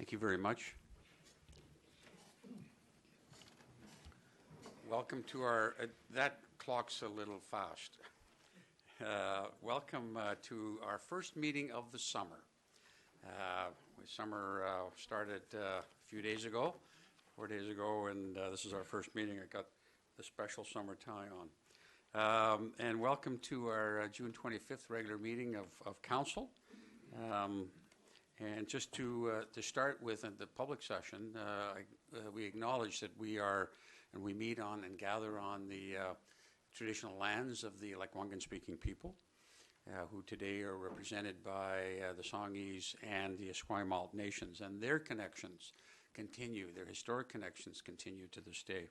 Thank you very much. Welcome to our, that clock's a little fast. Welcome to our first meeting of the summer. Summer started a few days ago, 4 days ago, and this is our first meeting. I got the special summer tie on. And welcome to our June 25th regular meeting of Council. And just to start with the public session, we acknowledge that we are, and we meet on and gather on the traditional lands of the Lekwungen-speaking people, who today are represented by the Songhees and the Esquimalt nations, and their connections continue, their historic connections continue to this day.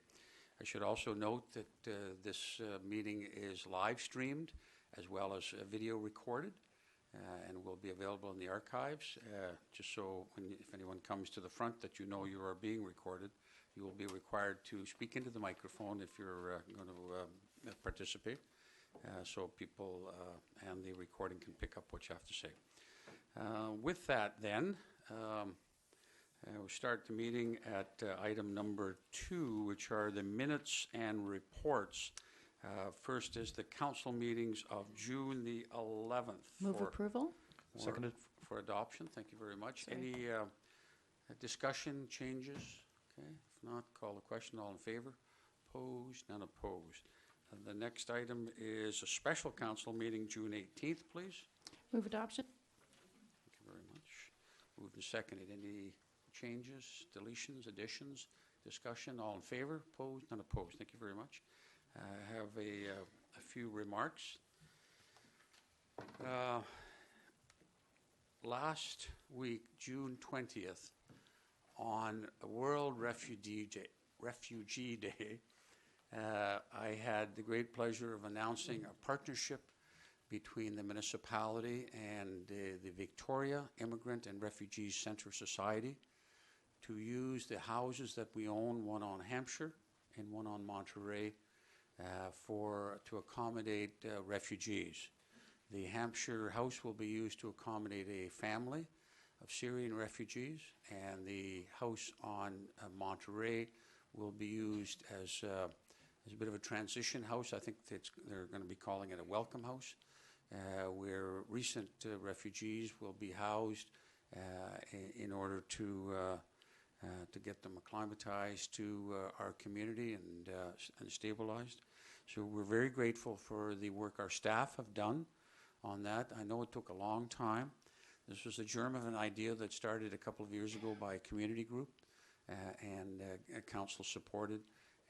I should also note that this meeting is live streamed as well as video recorded. And will be available in the archives, just so if anyone comes to the front that you know you are being recorded. You will be required to speak into the microphone if you're going to participate, so people and the recording can pick up what you have to say. With that then, we'll start the meeting at item number 2, which are the minutes and reports. First is the council meetings of June the 11th. Move approval. Seconded. For adoption. Thank you very much. Sorry. Any discussion, changes? Okay. If not, call the question. All in favor? Opposed? None opposed. The next item is a special council meeting, June 18th, please. Move adoption. Thank you very much. Moved and seconded. Any changes, deletions, additions, discussion? All in favor? Opposed? None opposed. Thank you very much. I have a few remarks. Last week, June 20th, on World Refugee Day, I had the great pleasure of announcing a partnership between the municipality and the Victoria Immigrant and Refugee Centre Society to use the houses that we own, one on Hampshire and one on Monterey, to accommodate refugees. The Hampshire house will be used to accommodate a family of Syrian refugees, and the house on Monterey will be used as a bit of a transition house. I think they're going to be calling it a welcome house, where recent refugees will be housed in order to get them acclimatized to our community and stabilized. So we're very grateful for the work our staff have done on that. I know it took a long time. This was a germ of an idea that started a couple of years ago by a community group, and council supported.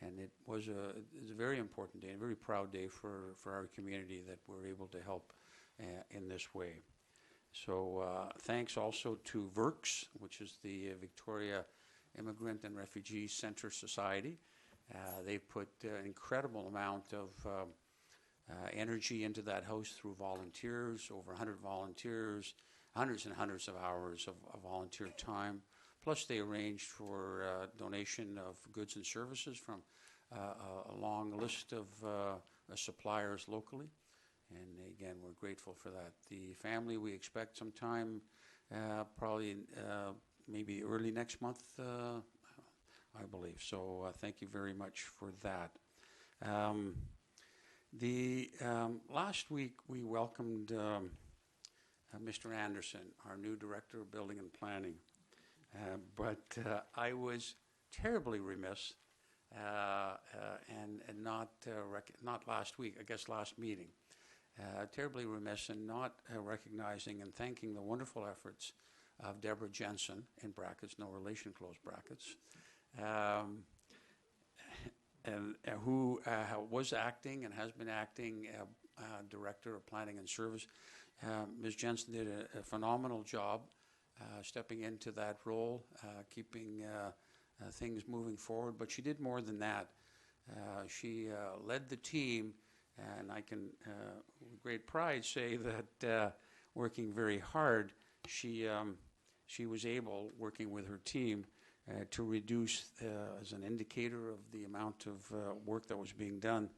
And it was a very important day, a very proud day for our community that we're able to help in this way. So thanks also to VERCS, which is the Victoria Immigrant and Refugee Centre Society. They put an incredible amount of energy into that house through volunteers, over 100 volunteers, hundreds and hundreds of hours of volunteer time. Plus they arranged for donation of goods and services from a long list of suppliers locally. And again, we're grateful for that. The family, we expect sometime probably maybe early next month, I believe. So thank you very much for that. Last week we welcomed Mr. Anderson, our new Director of Building and Planning. But I was terribly remiss, and not last week, I guess last meeting, terribly remiss in not recognizing and thanking the wonderful efforts of Deborah Jensen, in brackets, no relation, close brackets, and who was acting and has been acting Director of Planning and Service. Ms. Jensen did a phenomenal job stepping into that role, keeping things moving forward. But she did more than that. She led the team, and I can with great pride say that working very hard, she was able, working with her team, to reduce, as an indicator of the amount of work that was being done,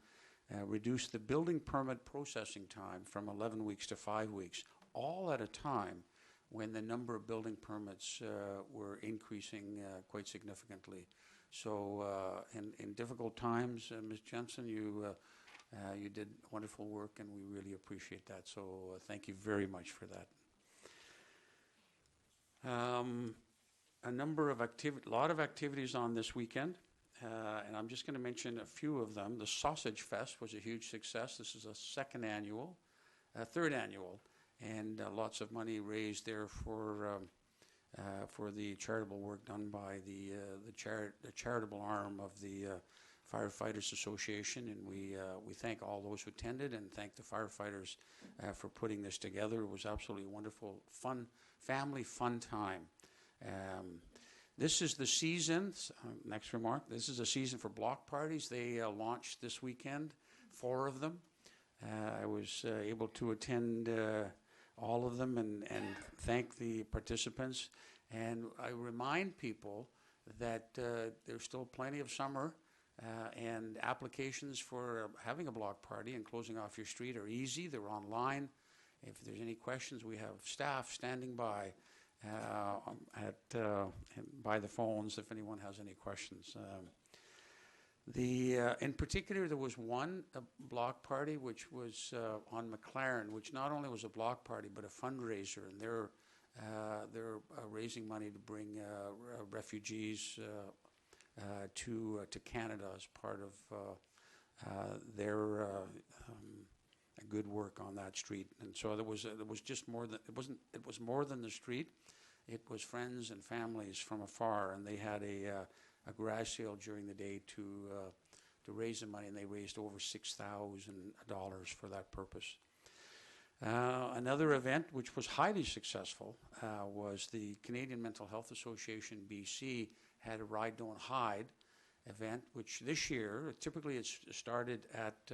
reduce the building permit processing time from 11 weeks to 5 weeks, all at a time when the number of building permits were increasing quite significantly. So in difficult times, Ms. Jensen, you did wonderful work, and we really appreciate that. So thank you very much for that. A lot of activities on this weekend, and I'm just going to mention a few of them. The Sausage Fest was a huge success. This is a third annual, and lots of money raised there for the charitable work done by the charitable arm of the Firefighters Association, and we thank all those who attended and thank the firefighters for putting this together. It was absolutely wonderful, family fun time. This is the season, next remark, this is a season for block parties. They launched this weekend, 4 of them. I was able to attend all of them and thank the participants. And I remind people that there's still plenty of summer and applications for having a block party and closing off your street are easy. They're online. If there's any questions, we have staff standing by by the phones if anyone has any questions. In particular, there was one block party which was on McLaren, which not only was a block party but a fundraiser, and they're raising money to bring refugees to Canada as part of their good work on that street. And so there was just more than it was more than the street. It was friends and families from afar, and they had a garage sale during the day to raise the money, and they raised over $6,000 for that purpose. Another event which was highly successful was the Canadian Mental Health Association BC had a Ride Don't Hide event, which this year, typically it's started at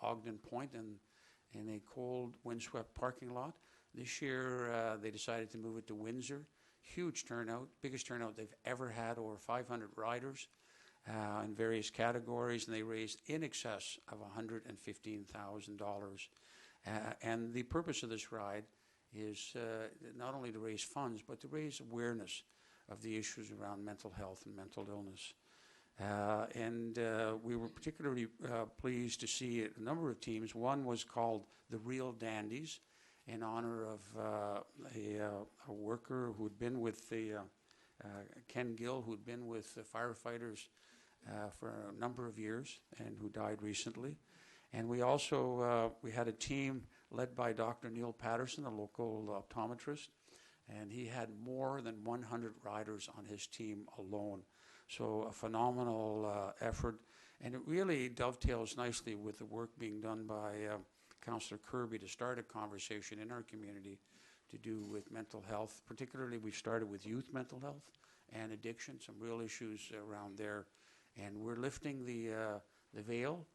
Ogden Point in a cold, windswept parking lot. This year they decided to move it to Windsor. Huge turnout, biggest turnout they've ever had, over 500 riders in various categories, and they raised in excess of $115,000. And the purpose of this ride is not only to raise funds, but to raise awareness of the issues around mental health and mental illness. We were particularly pleased to see a number of teams. One was called the Real Dandies, in honor of a worker who had been with Ken Gill, who had been with the firefighters for a number of years and who died recently. And we also we had a team led by Dr. Neil Patterson, a local optometrist, and he had more than 100 riders on his team alone. So a phenomenal effort, and it really dovetails nicely with the work being done by Councillor Kirby to start a conversation in our community to do with mental health. Particularly, we've started with youth mental health and addiction, some real issues around there. And we're lifting the veil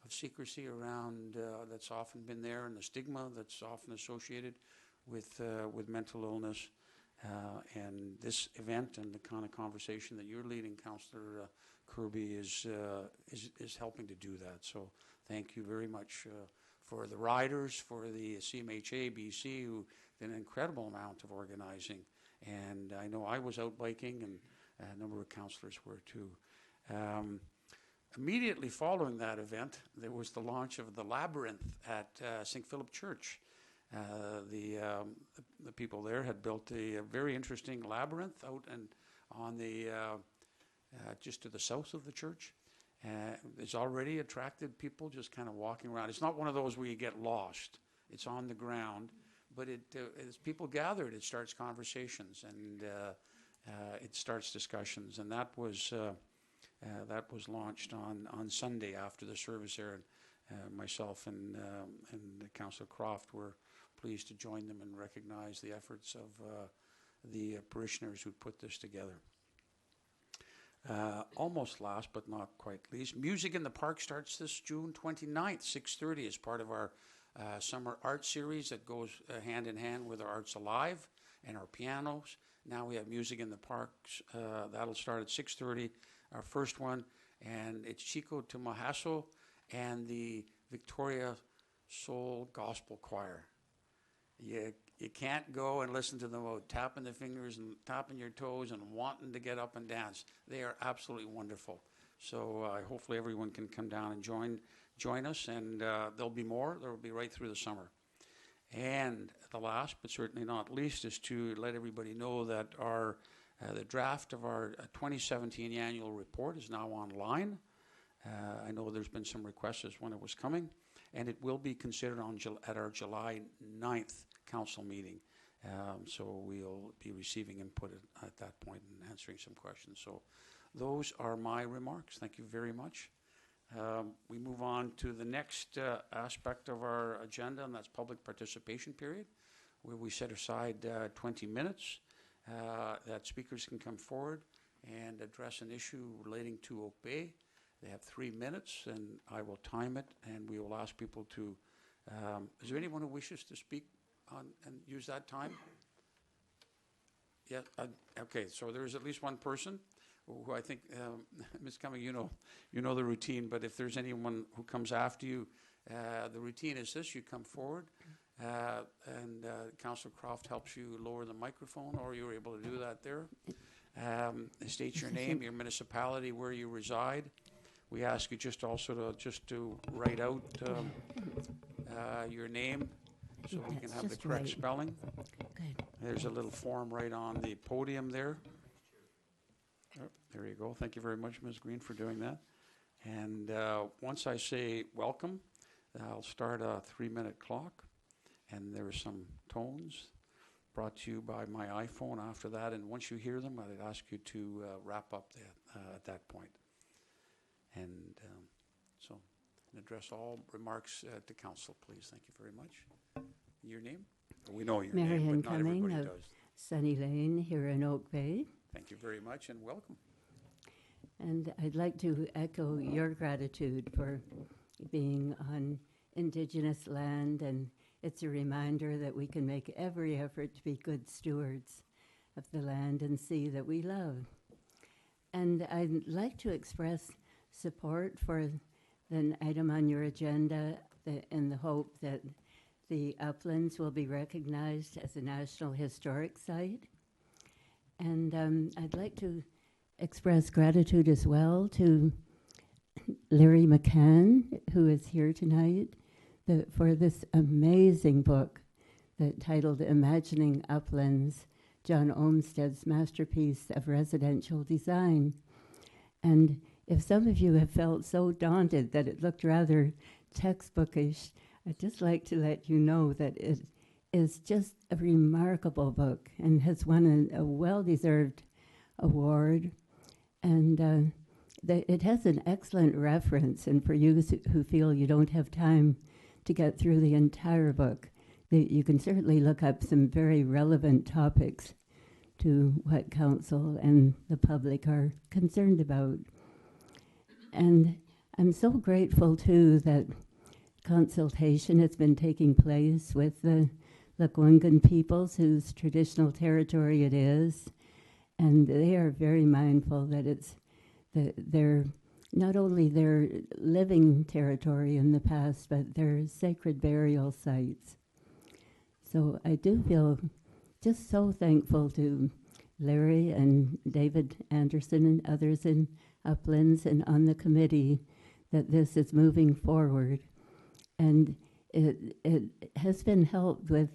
of secrecy around that's often been there, and the stigma that's often associated with mental illness. And this event and the kind of conversation that you're leading, Councillor Kirby, is helping to do that. So thank you very much for the riders, for the CMHA BC, who did an incredible amount of organizing. And I know I was out biking, and a number of councillors were too. Immediately following that event, there was the launch of the Labyrinth at St. Philip Church. The people there had built a very interesting labyrinth out and on the just to the south of the church. It's already attracted people just kind of walking around. It's not one of those where you get lost. It's on the ground, but as people gathered, it starts conversations and it starts discussions. And that was launched on Sunday after the service there. And myself and Councillor Croft were pleased to join them and recognize the efforts of the parishioners who put this together. Almost last but not quite least, Music in the Park starts this June 29th, 6:30, as part of our summer art series that goes hand in hand with our Arts Alive and our pianos. Now we have Music in the Parks. That'll start at 6:30, our first one, and it's Chico Tumahaso and the Victoria Soul Gospel Choir. you can't go and listen to them about tapping their fingers and tapping your toes and wanting to get up and dance. They are absolutely wonderful. So hopefully everyone can come down and join us, and there'll be more. There will be right through the summer. And the last, but certainly not least, is to let everybody know that the draft of our 2017 annual report is now online. I know there's been some requests as when it was coming, and it will be considered at our July 9th council meeting. So we'll be receiving input at that point and answering some questions. So those are my remarks. Thank you very much. We move on to the next aspect of our agenda, and that's public participation period, where we set aside 20 minutes that speakers can come forward and address an issue relating to Oak Bay. They have 3 minutes, and I will time it, and we will ask people to, is there anyone who wishes to speak on and use that time? Yeah, okay, so there is at least one person who I think, Ms. Cumming, you know the routine, but if there's anyone who comes after you, the routine is this: you come forward, and Councillor Croft helps you lower the microphone, or you're able to do that there. State your name, your municipality, where you reside. We ask you just also to write out your name so we can have the correct spelling. Good. There's a little form right on the podium there. Oh, there you go. Thank you very much, Ms. Green, for doing that. And once I say welcome, I'll start a 3-minute clock, and there are some tones brought to you by my iPhone after that. And once you hear them, I'd ask you to wrap up at that point. And so address all remarks to council, please. Thank you very much. Your name? We know your name, Marion but not everybody Cumming of does. Sunny Lane here in Oak Bay. Thank you very much, and welcome. And I'd like to echo your gratitude for being on Indigenous land, and it's a reminder that we can make every effort to be good stewards of the land and sea that we love. And I'd like to express support for the item on your agenda in the hope that the uplands will be recognized as a National Historic Site. And I'd like to express gratitude as well to Larry McCann, who is here tonight, for this amazing book that titled Imagining Uplands, John Olmsted's masterpiece of residential design. And if some of you have felt so daunted that it looked rather textbookish, I'd just like to let you know that it is just a remarkable book and has won a well-deserved award. And it has an excellent reference, and for you who feel you don't have time to get through the entire book, you can certainly look up some very relevant topics to what council and the public are concerned about. And I'm so grateful, too, that consultation has been taking place with the Lekwungen peoples, whose traditional territory it is. And they are very mindful that it's their not only their living territory in the past, but their sacred burial sites. So I do feel just so thankful to Larry and David Anderson and others in Uplands and on the committee that this is moving forward. And it has been helped with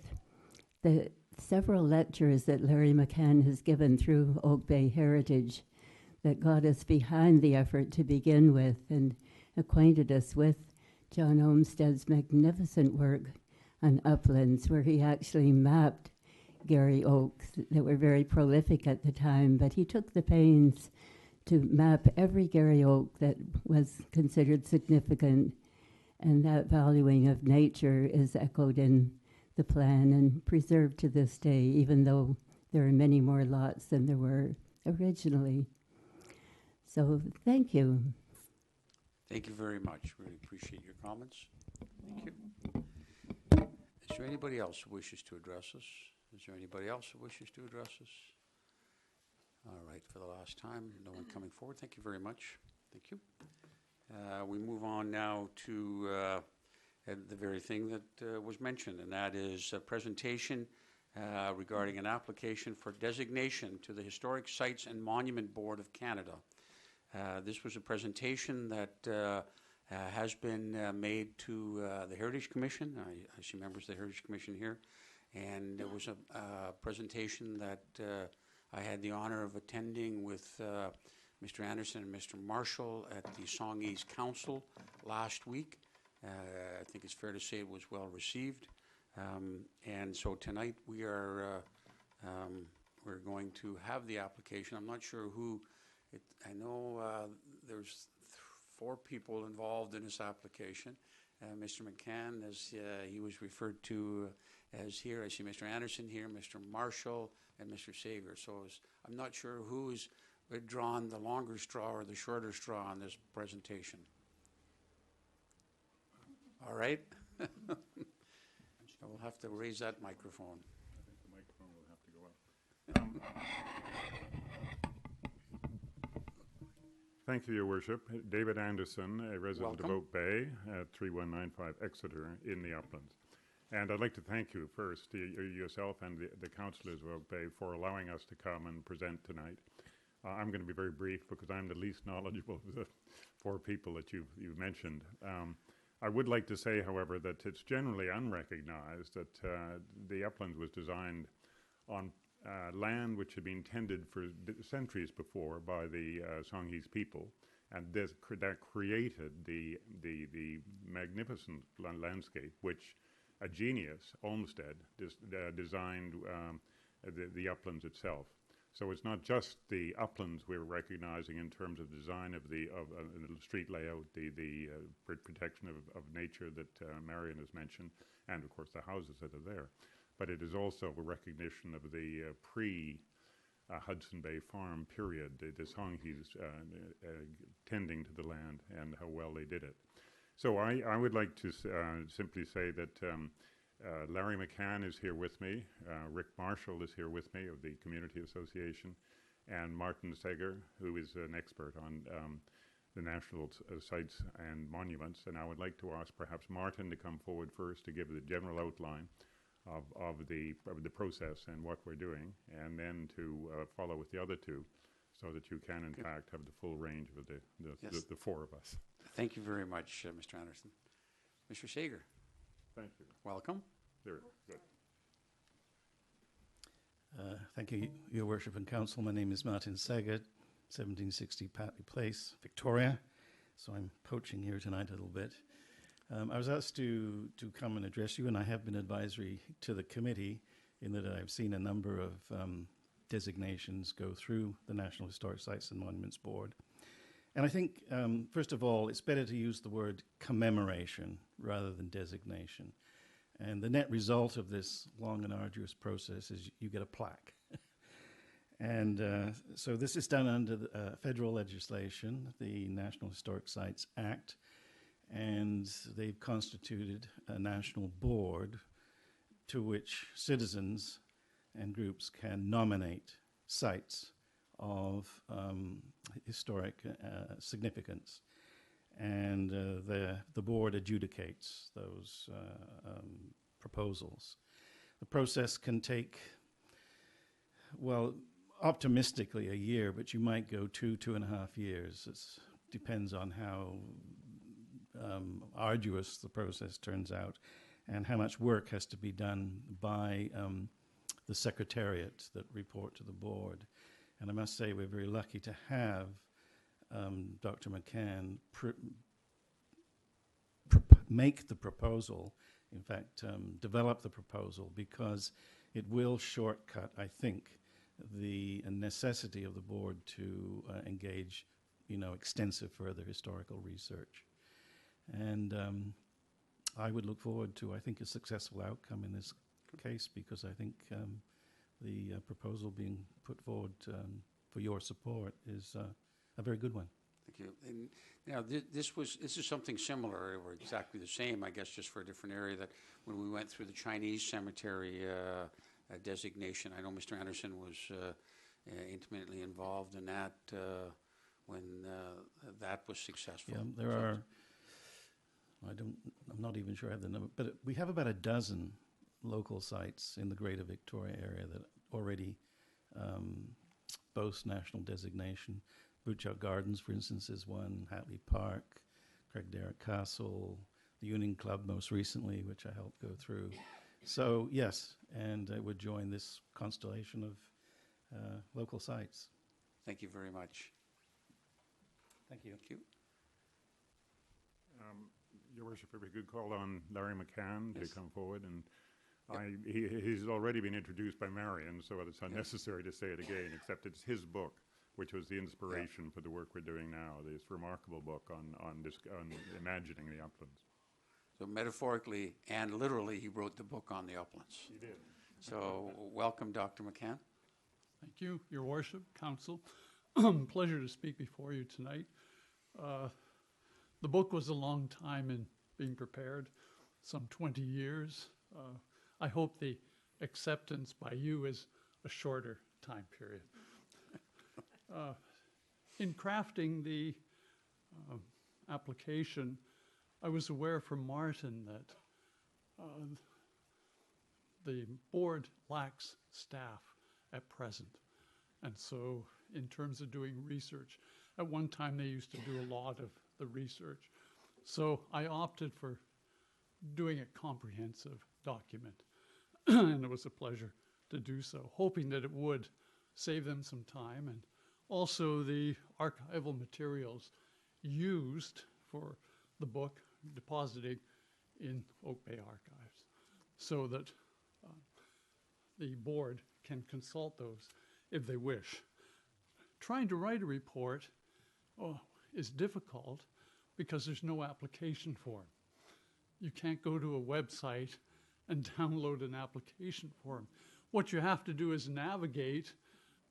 the several lectures that Larry McCann has given through Oak Bay Heritage that got us behind the effort to begin with and acquainted us with John Olmsted's magnificent work on Uplands, where he actually mapped Gary Oaks that were very prolific at the time, but he took the pains to map every Gary Oak that was considered significant, and that valuing of nature is echoed in the plan and preserved to this day, even though there are many more lots than there were originally. So thank you. Thank you very much. Really appreciate your comments. Thank you. Is there anybody else who wishes to address us? Is there anybody else who wishes to address us? All right, for the last time, no one coming forward. Thank you very much. Thank you. We move on now to the very thing that was mentioned, and that is a presentation regarding an application for designation to the Historic Sites and Monument Board of Canada. This was a presentation that has been made to the Heritage Commission. I see members of the Heritage Commission here. And it was a presentation that I had the honor of attending with Mr. Anderson and Mr. Marshall at the Songhees Council last week. I think it's fair to say it was well received. And so tonight we're going to have the application. I'm not sure who. I know there's 4 people involved in this application. Mr. McCann, as he was referred to as here. I see Mr. Anderson here, Mr. Marshall, and Mr. Sager. So I'm not sure who's drawn the longer straw or the shorter straw on this presentation. All right. So we'll have to raise that microphone. I think the microphone will have to go up. Thank you, Your Worship. David Anderson, a resident Welcome. of Oak Bay at 3195 Exeter in the Uplands. And I'd like to thank you first, yourself and the councillors of Oak Bay, for allowing us to come and present tonight. I'm going to be very brief because I'm the least knowledgeable of the 4 people that you've mentioned. I would like to say, however, that it's generally unrecognized that the Uplands was designed on land which had been tended for centuries before by the Songhees people, and that created the magnificent landscape which a genius, Olmsted, designed the Uplands itself. So it's not just the uplands we're recognizing in terms of design of the street layout, the protection of nature that Marion has mentioned, and of course the houses that are there. But it is also a recognition of the pre-Hudson Bay Farm period, the Songhees tending to the land and how well they did it. So I would like to simply say that Larry McCann is here with me, Rick Marshall is here with me of the Community Association, and Martin Seger, who is an expert on the National Sites and Monuments. And I would like to ask perhaps Martin to come forward first to give the general outline of the process and what we're doing, and then to follow with the other 2 so that you can, in fact, have the full range of the 4 of us. Thank you very much, Mr. Anderson. Mr. Sager. Thank you. Welcome. There, good. Thank you, Your Worship and Council. My name is Martin Seger, 1760 Patley Place, Victoria. So I'm poaching here tonight a little bit. I was asked to come and address you, and I have been advisory to the committee in that I've seen a number of designations go through the National Historic Sites and Monuments Board. And I think, first of all, it's better to use the word commemoration rather than designation. And the net result of this long and arduous process is you get a plaque. And so this is done under the, federal legislation, the National Historic Sites Act, and they've constituted a national board to which citizens and groups can nominate sites of historic significance, and the board adjudicates those proposals. The process can take, well, optimistically a year, but you might go 2.5 years. It depends on how arduous the process turns out and how much work has to be done by the secretariat that report to the board. And I must say we're very lucky to have Dr. McCann make the proposal, in fact, develop the proposal, because it will shortcut, I think, the necessity of the board to engage, extensive further historical research. And I would look forward to, I think, a successful outcome in this case, because I think the proposal being put forward for your support is a very good one. Thank you. And now this is something similar, or exactly the same, I guess, just for a different area. That when we went through the Chinese cemetery designation, I know Mr. Anderson was intimately involved in that when that was successful. Yeah, there are. I'm not even sure I have the number, but we have about a dozen local sites in the greater Victoria area that already boast national designation. Butchart Gardens, for instance, is one, Hatley Park, Craigdarroch Castle, the Union Club most recently, which I helped go through. So, yes, and I would join this constellation of local sites. Thank you very much. Thank you. Thank you. Your Worship, if we could call on Larry McCann Yes. to come forward, and Yep. he's already been introduced by Marion, so it's unnecessary to say it again, except it's his book, which was the inspiration for the work we're doing now, this remarkable book on imagining the uplands. So metaphorically and literally, he wrote the book on the uplands. He did. So welcome, Dr. McCann. Thank you, Your Worship, Council. Pleasure to speak before you tonight. The book was a long time in being prepared, some 20 years. I hope the acceptance by you is a shorter time period. In crafting the application, I was aware from Martin that the board lacks staff at present. And so in terms of doing research, at one time they used to do a lot of the research. So I opted for doing a comprehensive document. And it was a pleasure to do so, hoping that it would save them some time, and also the archival materials used for the book depositing in Oak Bay Archives, so that the board can consult those if they wish. Trying to write a report is difficult because there's no application form. You can't go to a website and download an application form. What you have to do is navigate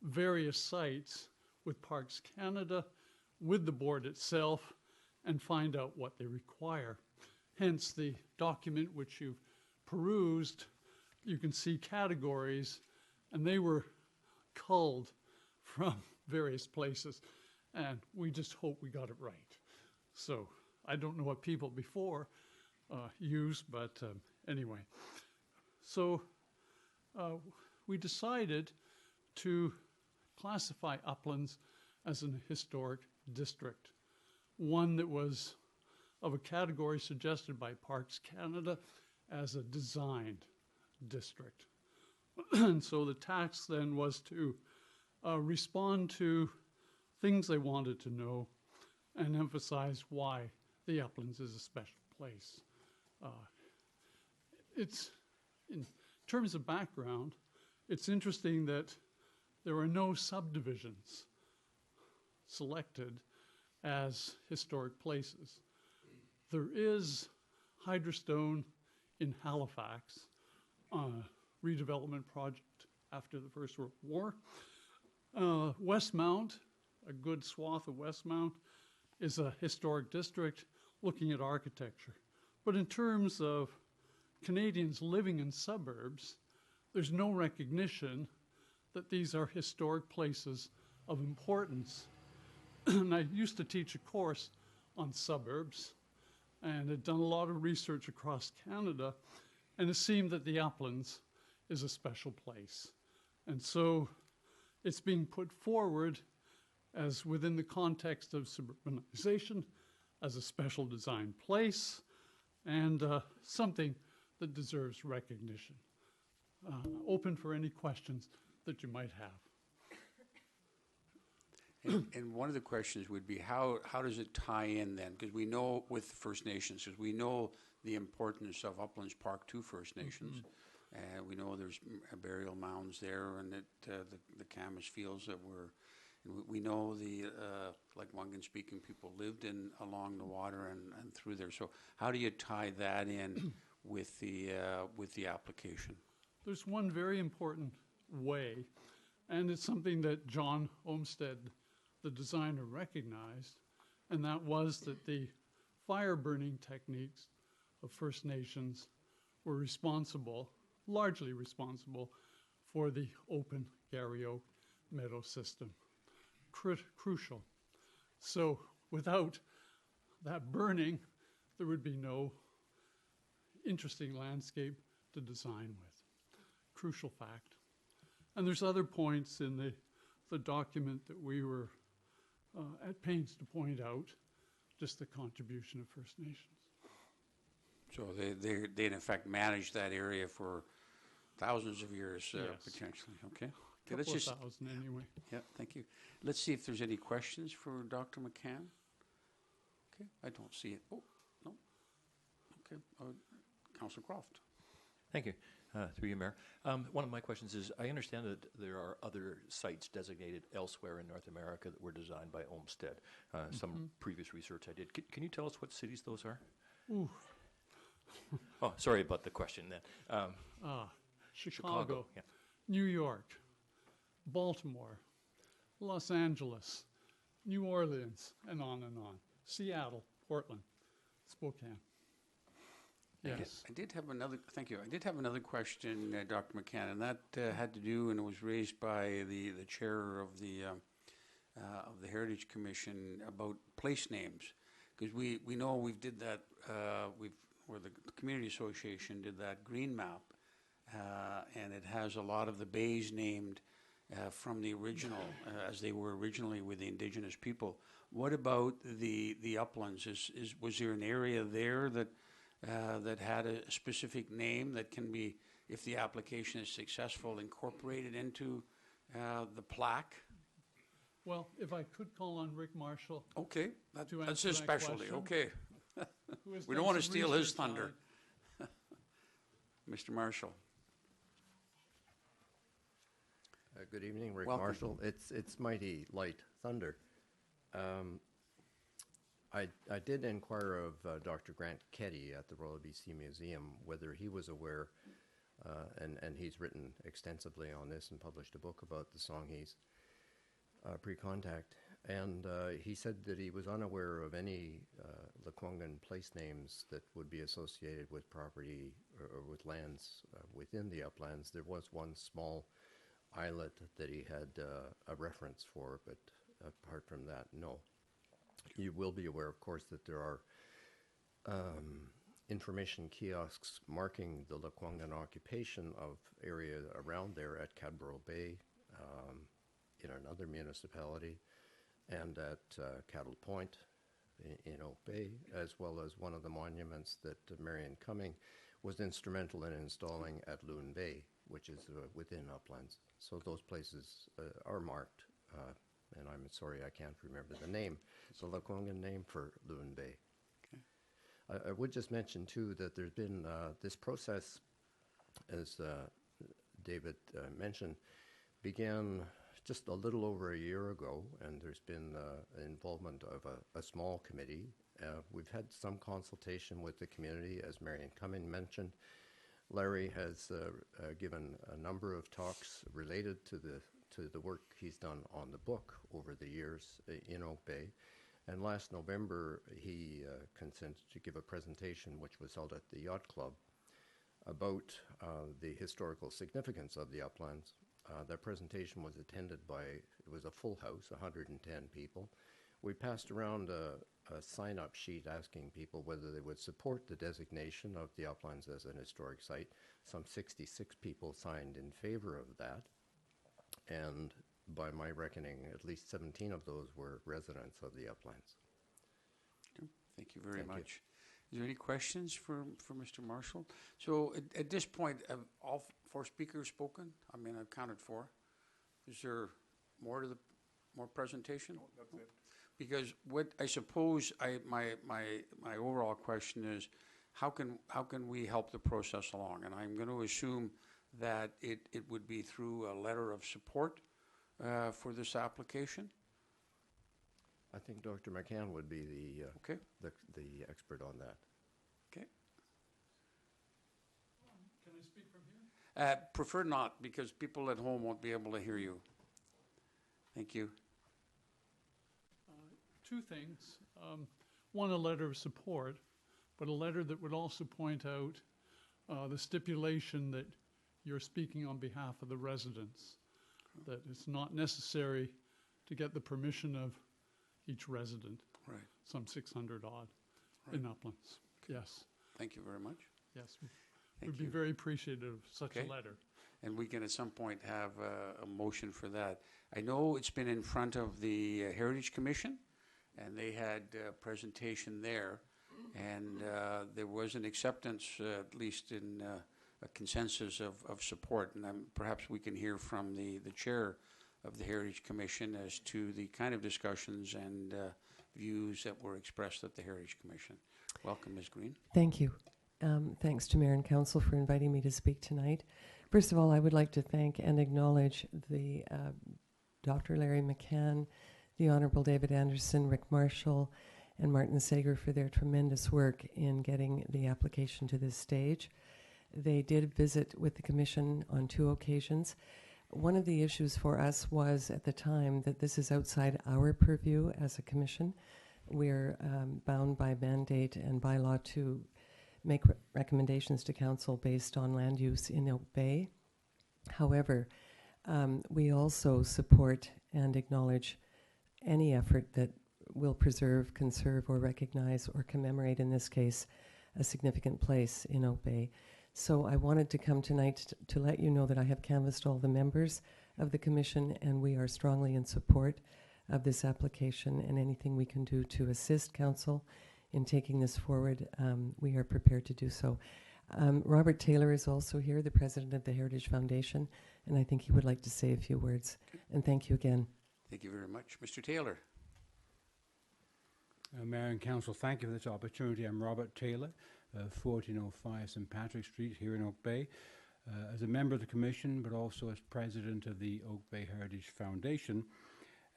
various sites with Parks Canada, with the board itself, and find out what they require. Hence the document which you've perused, you can see categories, and they were culled from various places, and we just hope we got it right. So I don't know what people before used, but anyway. So we decided to classify Uplands as an historic district, one that was of a category suggested by Parks Canada as a designed district. And so the task then was to respond to things they wanted to know and emphasize why the Uplands is a special place. It's, in terms of background, it's interesting that there are no subdivisions selected as historic places. There is Hydrostone in Halifax, redevelopment project after the First World War. Westmount, a good swath of Westmount, is a historic district looking at architecture. But in terms of Canadians living in suburbs, there's no recognition that these are historic places of importance. And I used to teach a course on suburbs and had done a lot of research across Canada, and it seemed that the Uplands is a special place. And so it's being put forward as within the context of suburbanization as a special design place and something that deserves recognition. Open for any questions that you might have. And one of the questions would be, how does it tie in then? Because we know with First Nations, because we know the importance of Uplands Park to First Nations. We know there's burial mounds there, and that the Camas fields that were, and we know the, like Wangan-speaking people lived in along the water and through there. So how do you tie that in with the application? There's one very important way, and it's something that John Olmsted, the designer, recognized, and that was that the fire burning techniques of First Nations were responsible, largely responsible, for the open Garry Oak meadow system. Crucial. So without that burning, there would be no interesting landscape, to design with. Crucial fact. And there's other points in the document that we were at pains to point out, just the contribution of First Nations. So they in effect managed that area for thousands of years, Yes. potentially, okay? Okay, Couple let's of just, thousand anyway. yeah, thank you. Let's see if there's any questions for Dr. McCann. Okay, I don't see it. Oh, no. Okay, Councillor Croft. Thank you. Through you, Mayor. One of my questions is, I understand that there are other sites designated elsewhere in North America that were designed by Olmsted. Some previous research I did. Can you tell us what cities those are? Ooh. Oh, sorry about the question then. Chicago, yeah. New York, Baltimore, Los Angeles, New Orleans, and on and on. Seattle, Portland, Spokane. Yes. I did have another, thank you. I did have another question, Dr. McCann, and that had to do, and it was raised by the chair of the Heritage Commission about place names, because we know we've did that, where the Community Association did that green map, and it has a lot of the bays named from the original, as they were originally with the indigenous people. What about the uplands? Was there an area there that had a specific name that can be, if the application is successful, incorporated into the plaque? Well, if I could call on Rick Marshall. Okay, To that's answer his that specialty, question. okay. who has We done don't want to some steal his research on thunder. it. Mr. Marshall. Good evening, Rick Welcome. Marshall. It's mighty light thunder. I did inquire of Dr. Grant Keddy at the Royal BC Museum whether he was aware, and he's written extensively on this and published a book about the Songhees pre-contact, and he said that he was unaware of any Lekwungen place names that would be associated with property or with lands within the uplands. There was one small islet that he had a reference for, but apart from that, no. You will be aware, of course, that there are information kiosks marking the Lekwungen occupation of area around there at Cadboro Bay, in another municipality, and at Cattle Point in Oak Bay, as well as one of the monuments that Marion Cumming was instrumental in installing at Loon Bay, which is within uplands. So those places are marked, and I'm sorry I can't remember the name. It's the Lekwungen name for Loon Bay. Okay. I would just mention too that there's been this process, as David mentioned, began just a little over a year ago, and there's been involvement of a small committee. We've had some consultation with the community, as Marion Cumming mentioned. Larry has given a number of talks related to the work he's done on the book over the years in Oak Bay. And last November, he consented to give a presentation, which was held at the Yacht Club, about the historical significance of the uplands. That presentation was attended by, it was a full house, 110 people. We passed around a sign-up sheet asking people whether they would support the designation of the uplands as an historic site. Some 66 people signed in favor of that, and by my reckoning, at least 17 of those were residents of the uplands. Thank you very Thank you. much. Is there any questions for Mr. Marshall? So at this point, have all four speakers spoken? I mean, I've counted 4. Is there more to the presentation? No, that's it. Because what I suppose my overall question is, how can we help the process along? And I'm going to assume that it would be through a letter of support for this application. I think Dr. McCann would be Okay. the expert on that. Okay. Can I speak from here? Prefer not, because people at home won't be able to hear you. Thank you. 2 things. One, a letter of support, but a letter that would also point out the stipulation that you're speaking on behalf of the residents, that it's not necessary to get the permission of each resident, Right. some 600 odd Right. in Uplands. Yes, Thank you very much. yes. Thank We'd be you. very appreciative of such Okay. a letter. And we can at some point have a motion for that. I know it's been in front of the Heritage Commission, and they had a presentation there, and there was an acceptance, at least in a consensus of support. And perhaps we can hear from the chair of the Heritage Commission as to the kind of discussions and views that were expressed at the Heritage Commission. Welcome, Ms. Green. Thank you. Thanks to Mayor and Council for inviting me to speak tonight. First of all, I would like to thank and acknowledge the Dr. Larry McCann, the Honorable David Anderson, Rick Marshall, and Martin Sager for their tremendous work in getting the application to this stage. They did visit with the Commission on 2 occasions. One of the issues for us was at the time that this is outside our purview as a Commission. We're bound by mandate and bylaw to make recommendations to Council based on land use in Oak Bay. However, we also support and acknowledge any effort that will preserve, conserve, or recognize or commemorate, in this case, a significant place in Oak Bay. So I wanted to come tonight to let you know that I have canvassed all the members of the Commission, and we are strongly in support of this application, and anything we can do to assist Council in taking this forward, we are prepared to do so. Robert Taylor is also here, the president of the Heritage Foundation, and I think he would like to say a few words. And thank you again. Thank you very much. Mr. Taylor. Mayor and Council, thank you for this opportunity. I'm Robert Taylor, 1405 St. Patrick Street here in Oak Bay. As a member of the Commission, but also as president of the Oak Bay Heritage Foundation.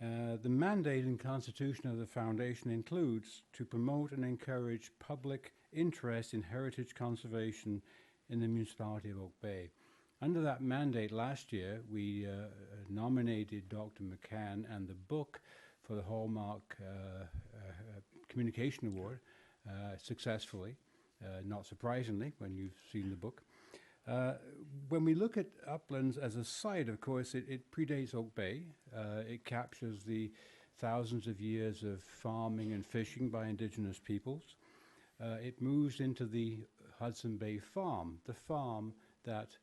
The mandate and constitution of the foundation includes to promote and encourage public interest in heritage conservation in the municipality of Oak Bay. Under that mandate last year, we nominated Dr. McCann and the book for the Hallmark Communication Award successfully, not surprisingly when you've seen the book. When we look at uplands as a site, of course, it predates Oak Bay. It captures the thousands of years of farming and fishing by indigenous peoples. It moves into the Hudson Bay Farm, the farm that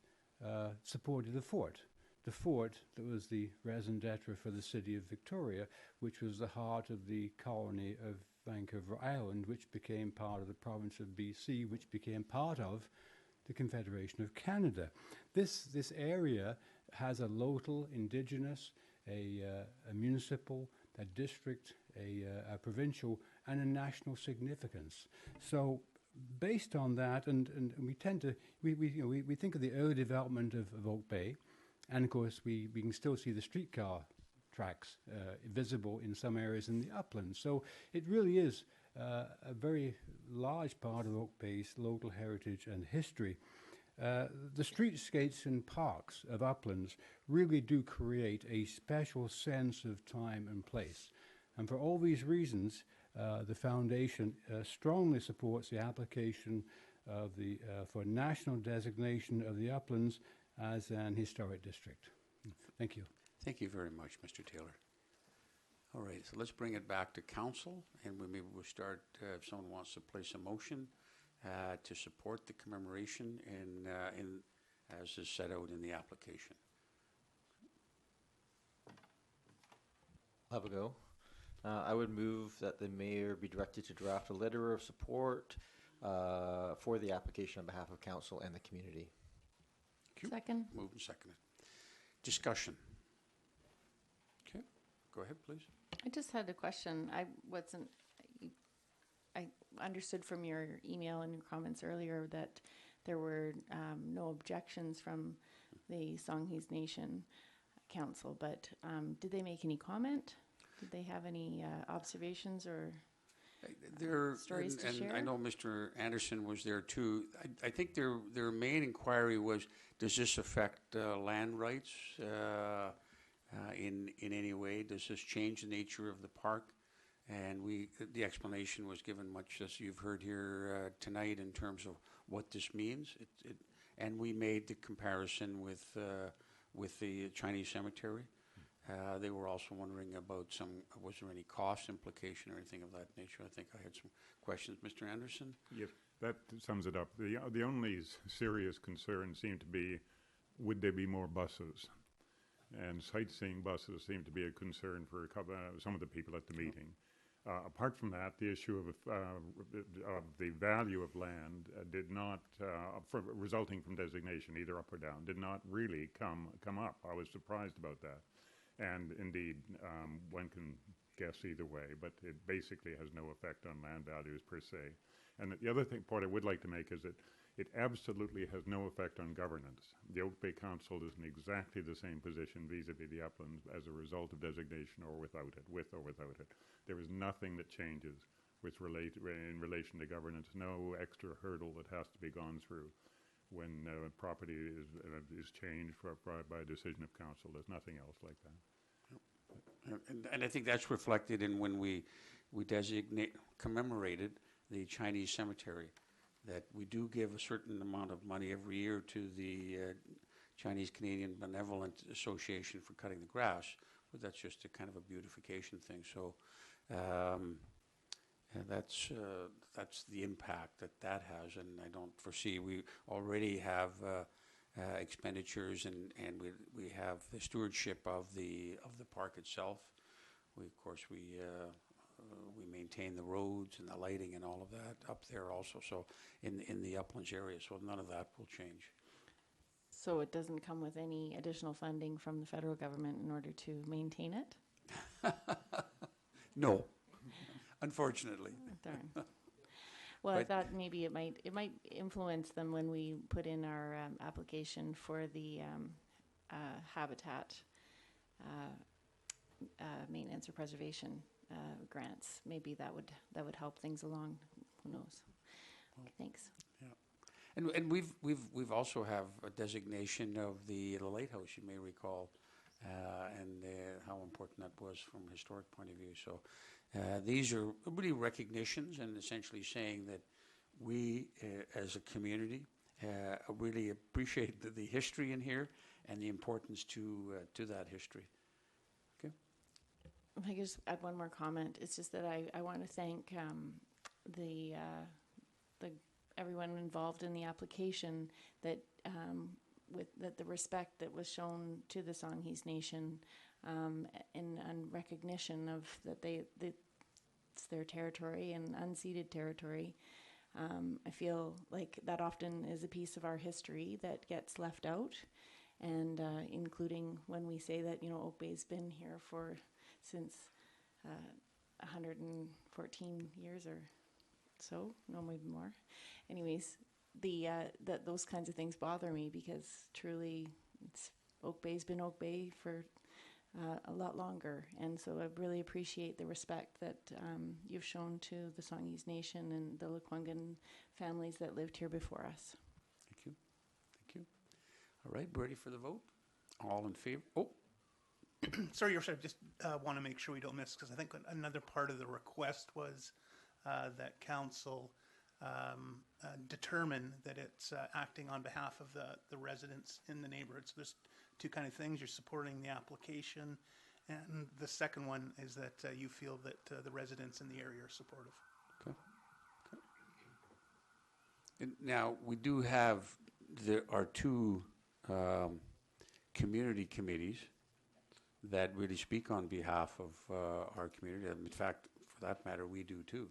supported the fort that was the raison d'etre for the city of Victoria, which was the heart of the colony of Vancouver Island, which became part of the province of BC, which became part of the Confederation of Canada. This area has a local, indigenous, a municipal, a district, a provincial, and a national significance. So, based on that, and we tend to we think of the early development of Oak Bay, and of course we can still see the streetcar tracks visible in some areas in the uplands. So it really is a very large part of Oak Bay's local heritage and history. The streetscapes and parks of uplands really do create a special sense of time and place. And for all these reasons, the Foundation strongly supports the application of for national designation of the uplands as an historic district. Thank you. Thank you very much, Mr. Taylor. All right, so let's bring it back to council, and maybe we'll start, if someone wants to place a motion to support the commemoration as is set out in the application. I'll have a go. I would move that the mayor be directed to draft a letter of support for the application on behalf of council and the community. Second. Moved and seconded. Discussion. Okay, go ahead, please. I just had a question. I understood from your email and your comments earlier that there were no objections from the Songhees Nation Council, but did they make any comment? Did they have any observations or stories to share? I know Mr. Anderson was there too. I think their main inquiry was, does this affect land rights in any way? Does this change the nature of the park? And the explanation was given much as you've heard here tonight in terms of what this means. And we made the comparison with the Chinese cemetery. They were also wondering about was there any cost implication or anything of that nature? I think I had some questions. Mr. Anderson? Yes. That sums it up. The only serious concern seemed to be, would there be more buses? And sightseeing buses seemed to be a concern for some of the people at the meeting. Apart from that, the issue of the value of land did not, resulting from designation, either up or down, did not really come up. I was surprised about that. And indeed, one can guess either way, but it basically has no effect on land values per se. And the other point I would like to make is that it absolutely has no effect on governance. The Oak Bay Council is in exactly the same position vis-a-vis the uplands as a result of designation or without it, with or without it. There is nothing that changes in relation to governance, no extra hurdle that has to be gone through when property is changed by a decision of council. There's nothing else like that. And I think that's reflected in when we commemorated the Chinese cemetery, that we do give a certain amount of money every year to the Chinese Canadian Benevolent Association for cutting the grass, but that's just a kind of a beautification thing. So and that's the impact that has, and I don't foresee. We already have expenditures, and we have the stewardship of the park itself. Of course we maintain the roads and the lighting and all of that up there also. So in the uplands area, so none of that will change. So it doesn't come with any additional funding from the federal government in order to maintain it? No, unfortunately. Darn. Well, I thought maybe it might influence them when we put in our application for the habitat maintenance or preservation grants. Maybe that would help things along. Who knows? Okay, thanks. Yeah, and we've also have a designation of the lighthouse. You may recall, and how important that was from a historic point of view. So these are really recognitions, and essentially saying that we, as a community, really appreciate the history in here and the importance to that history. Okay. If I could just add one more comment. It's just that I want to thank the everyone involved in the application, that the respect that was shown to the Songhees Nation, and recognition of that it's their territory and unceded territory. I feel like that often is a piece of our history that gets left out, and including when we say that Oak Bay's been here since 114 years or so, no, maybe more. Anyways, those kinds of things bother me, because truly, Oak Bay's been Oak Bay for a lot longer, and so I really appreciate the respect that you've shown to the Songhees Nation and the Lekwungen families that lived here before us. Thank you. Thank you. All right, ready for the vote? All in favor? Oh. Sorry, Your Worship, I just want to make sure we don't miss, because I think another part of the request was that council determine that it's acting on behalf of the residents in the neighborhood. So there's two kind of things. You're supporting the application, and the second one is that you feel that the residents in the area are supportive. Okay. Okay. And now, we do have our two community committees that really speak on behalf of our community. In fact, for that matter, we do too.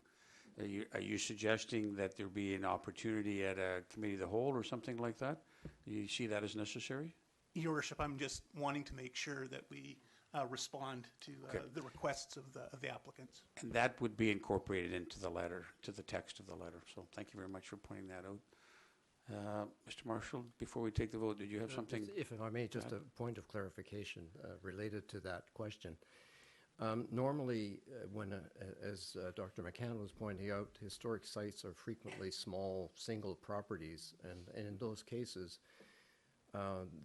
Are you suggesting that there be an opportunity at a committee of the whole or something like that? Do you see that as necessary? Your Worship, I'm just wanting to make sure that we respond to the requests of the applicants. And that would be incorporated into the letter, to the text of the letter. So thank you very much for pointing that out. Mr. Marshall, before we take the vote, did you have something? If I may, just a point of clarification related to that question. Normally, as Dr. McCann was pointing out, historic sites are frequently small, single properties, and in those cases,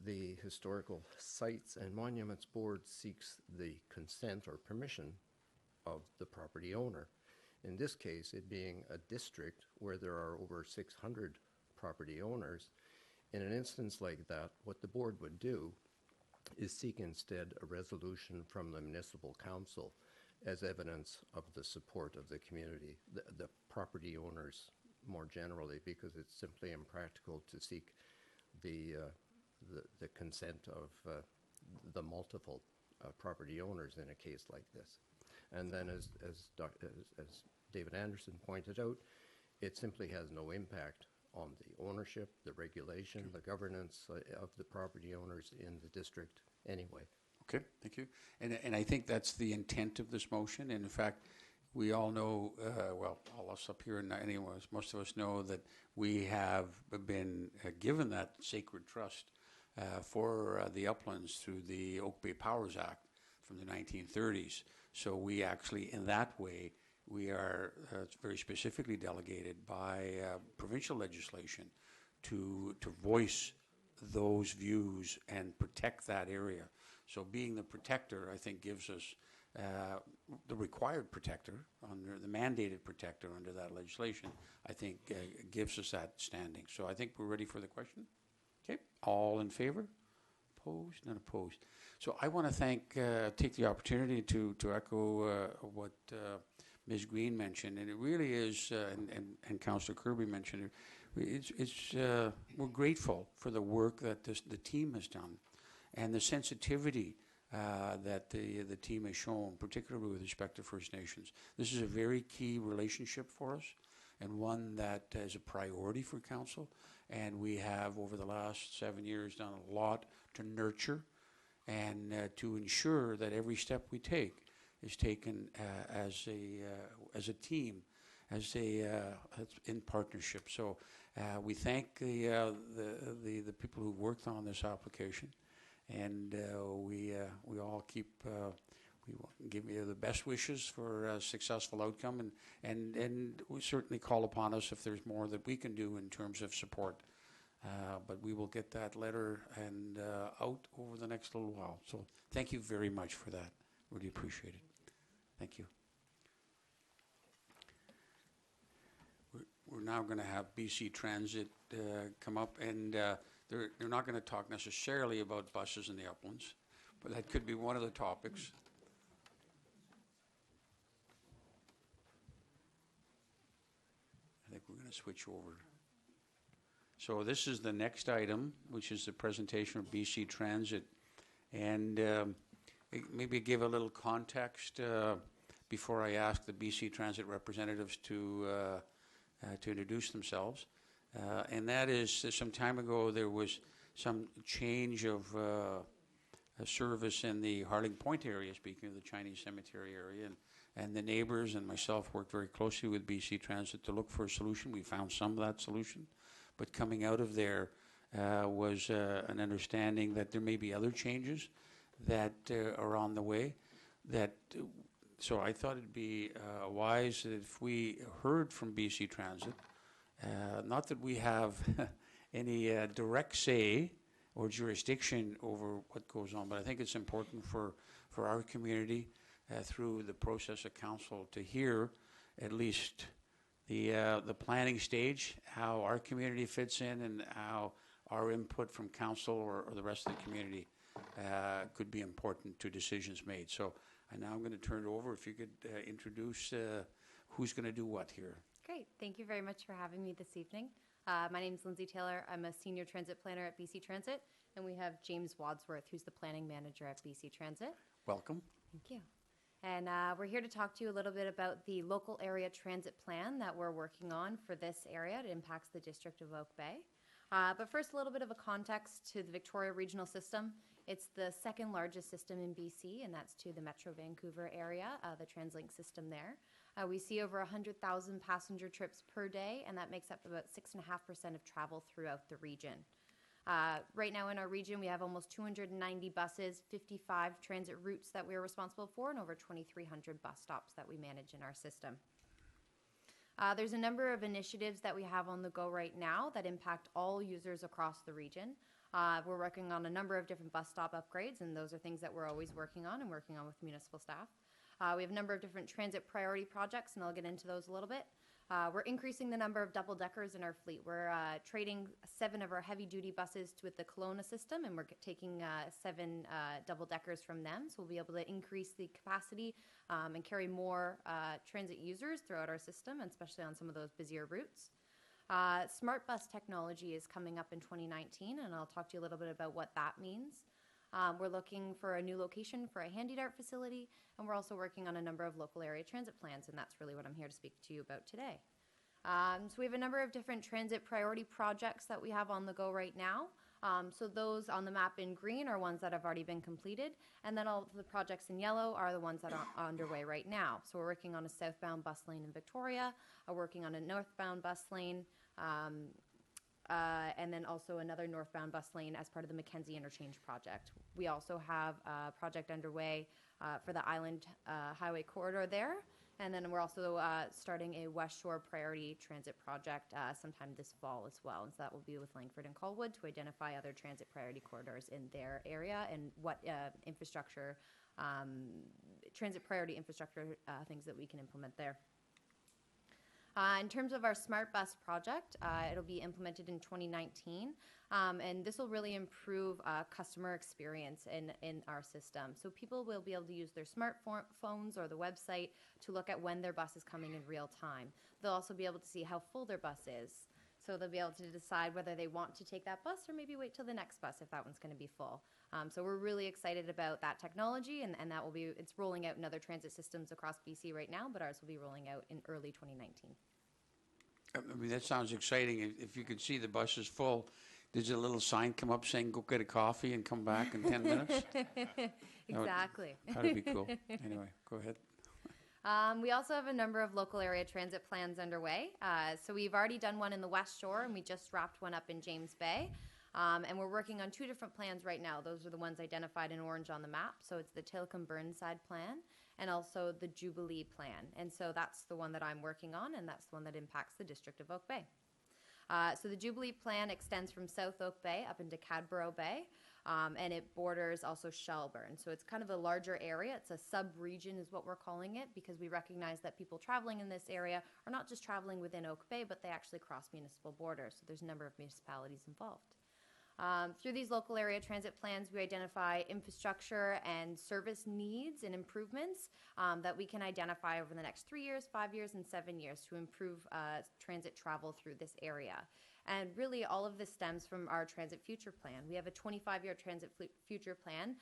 the Historical Sites and Monuments Board seeks the consent or permission of the property owner. In this case, it being a district where there are over 600 property owners, in an instance like that, what the board would do is seek instead a resolution from the municipal council as evidence of the support of the community, the property owners' more generally, because it's simply impractical to seek the consent of the multiple property owners in a case like this. And then as David Anderson pointed out, it simply has no impact on the ownership, the regulation, the governance of the property owners in the district anyway. Okay, thank you. And I think that's the intent of this motion. And in fact, we all know, well, all us up here, and anyways, most of us know that we have been given that sacred trust for the uplands through the Oak Bay Powers Act from the 1930s. So we actually, in that way, we are very specifically delegated by provincial legislation to voice those views and protect that area. So being the protector, I think, gives us the required protector, under the mandated protector under that legislation, I think gives us that standing. So I think we're ready for the question. Okay, all in favor? Opposed? None opposed. So I want to take the opportunity to echo what Ms. Green mentioned, and it really is, and Councillor Kirby mentioned it. We're grateful for the work that the team has done, and the sensitivity that the team has shown, particularly with respect to First Nations. This is a very key relationship for us, and one that is a priority for Council. And we have, over the last 7 years, done a lot to nurture and to ensure that every step we take is taken as a team, in partnership. So we thank the people who worked on this application, and we all keep we give you the best wishes for a successful outcome, and we certainly call upon us if there's more that we can do in terms of support. But we will get that letter and out over the next little while. So thank you very much for that. Really appreciate it. Thank you. We're now going to have BC Transit come up, and they're not going to talk necessarily about buses in the uplands, but that could be one of the topics. I think we're going to switch over. So this is the next item, which is the presentation of BC Transit. And maybe give a little context before I ask the BC Transit representatives to introduce themselves. And that is, some time ago, there was some change of a service in the Harling Point area, speaking of the Chinese cemetery area. And the neighbors and myself worked very closely with BC Transit to look for a solution. We found some of that solution. But coming out of there was an understanding that there may be other changes that are on the way. So I thought it'd be wise that if we heard from BC Transit, not that we have any direct say or jurisdiction over what goes on, but I think it's important for our community through the process of council to hear at least the planning stage, how our community fits in, and how our input from council or the rest of the community could be important to decisions made. So now I'm going to turn it over. If you could introduce who's going to do what here. Great. Thank you very much for having me this evening. My name is Lindsay Taylor. I'm a senior transit planner at BC Transit, and we have James Wadsworth, who's the planning manager at BC Transit. Welcome. Thank you. And we're here to talk to you a little bit about the local area transit plan that we're working on for this area. It impacts the district of Oak Bay. But first, a little bit of a context to the Victoria Regional System. It's the second largest system in BC, and that's to the Metro Vancouver area, the TransLink system there. We see over 100,000 passenger trips per day, and that makes up about 6.5% of travel throughout the region. Right now in our region, we have almost 290 buses, 55 transit routes that we are responsible for, and over 2,300 bus stops that we manage in our system. There's a number of initiatives that we have on the go right now that impact all users across the region. We're working on a number of different bus stop upgrades, and those are things that we're always working on and working on with municipal staff. We have a number of different transit priority projects, and I'll get into those a little bit. We're increasing the number of double-deckers in our fleet. We're trading 7 of our heavy-duty buses with the Kelowna system, and we're taking 7 double-deckers from them. So we'll be able to increase the capacity and carry more transit users throughout our system, and especially on some of those busier routes. Smart bus technology is coming up in 2019, and I'll talk to you a little bit about what that means. We're looking for a new location for a handy dart facility, and we're also working on a number of local area transit plans, and that's really what I'm here to speak to you about today. So we have a number of different transit priority projects that we have on the go right now. So those on the map in green are ones that have already been completed, and then all of the projects in yellow are the ones that are underway right now. So we're working on a southbound bus lane in Victoria, working on a northbound bus lane, and then also another northbound bus lane as part of the Mackenzie Interchange project. We also have a project underway for the Island Highway corridor there, and then we're also starting a West Shore priority transit project sometime this fall as well. And so that will be with Langford and Colwood to identify other transit priority corridors in their area and what infrastructure, transit priority infrastructure things that we can implement there. In terms of our Smart Bus project, it'll be implemented in 2019, and this will really improve customer experience in our system. So people will be able to use their smartphones or the website to look at when their bus is coming in real time. They'll also be able to see how full their bus is. So they'll be able to decide whether they want to take that bus or maybe wait till the next bus if that one's going to be full. So we're really excited about that technology, and that will be, it's rolling out in other transit systems across BC right now, but ours will be rolling out in early 2019. I mean, that sounds exciting. If you could see the bus is full, does a little sign come up saying, go get a coffee and come back in 10 minutes? Exactly. That'd be cool. Anyway, go ahead. We also have a number of local area transit plans underway. So we've already done one in the West Shore, and we just wrapped one up in James Bay. And we're working on 2 different plans right now. Those are the ones identified in orange on the map. So it's the Tillicum-Burnside plan and also the Jubilee Plan. And so that's the one that I'm working on, and that's the one that impacts the District of Oak Bay. So the Jubilee Plan extends from South Oak Bay up into Cadboro Bay, and it borders also Shelburne. So it's kind of a larger area. It's a sub-region is what we're calling it, because we recognize that people traveling in this area are not just traveling within Oak Bay, but they actually cross municipal borders. So there's a number of municipalities involved. Through these local area transit plans, we identify infrastructure and service needs and improvements that we can identify over the next 3 years, 5 years, and 7 years to improve transit travel through this area. And really, all of this stems from our Transit Future Plan. We have a 25-year Transit Future Plan,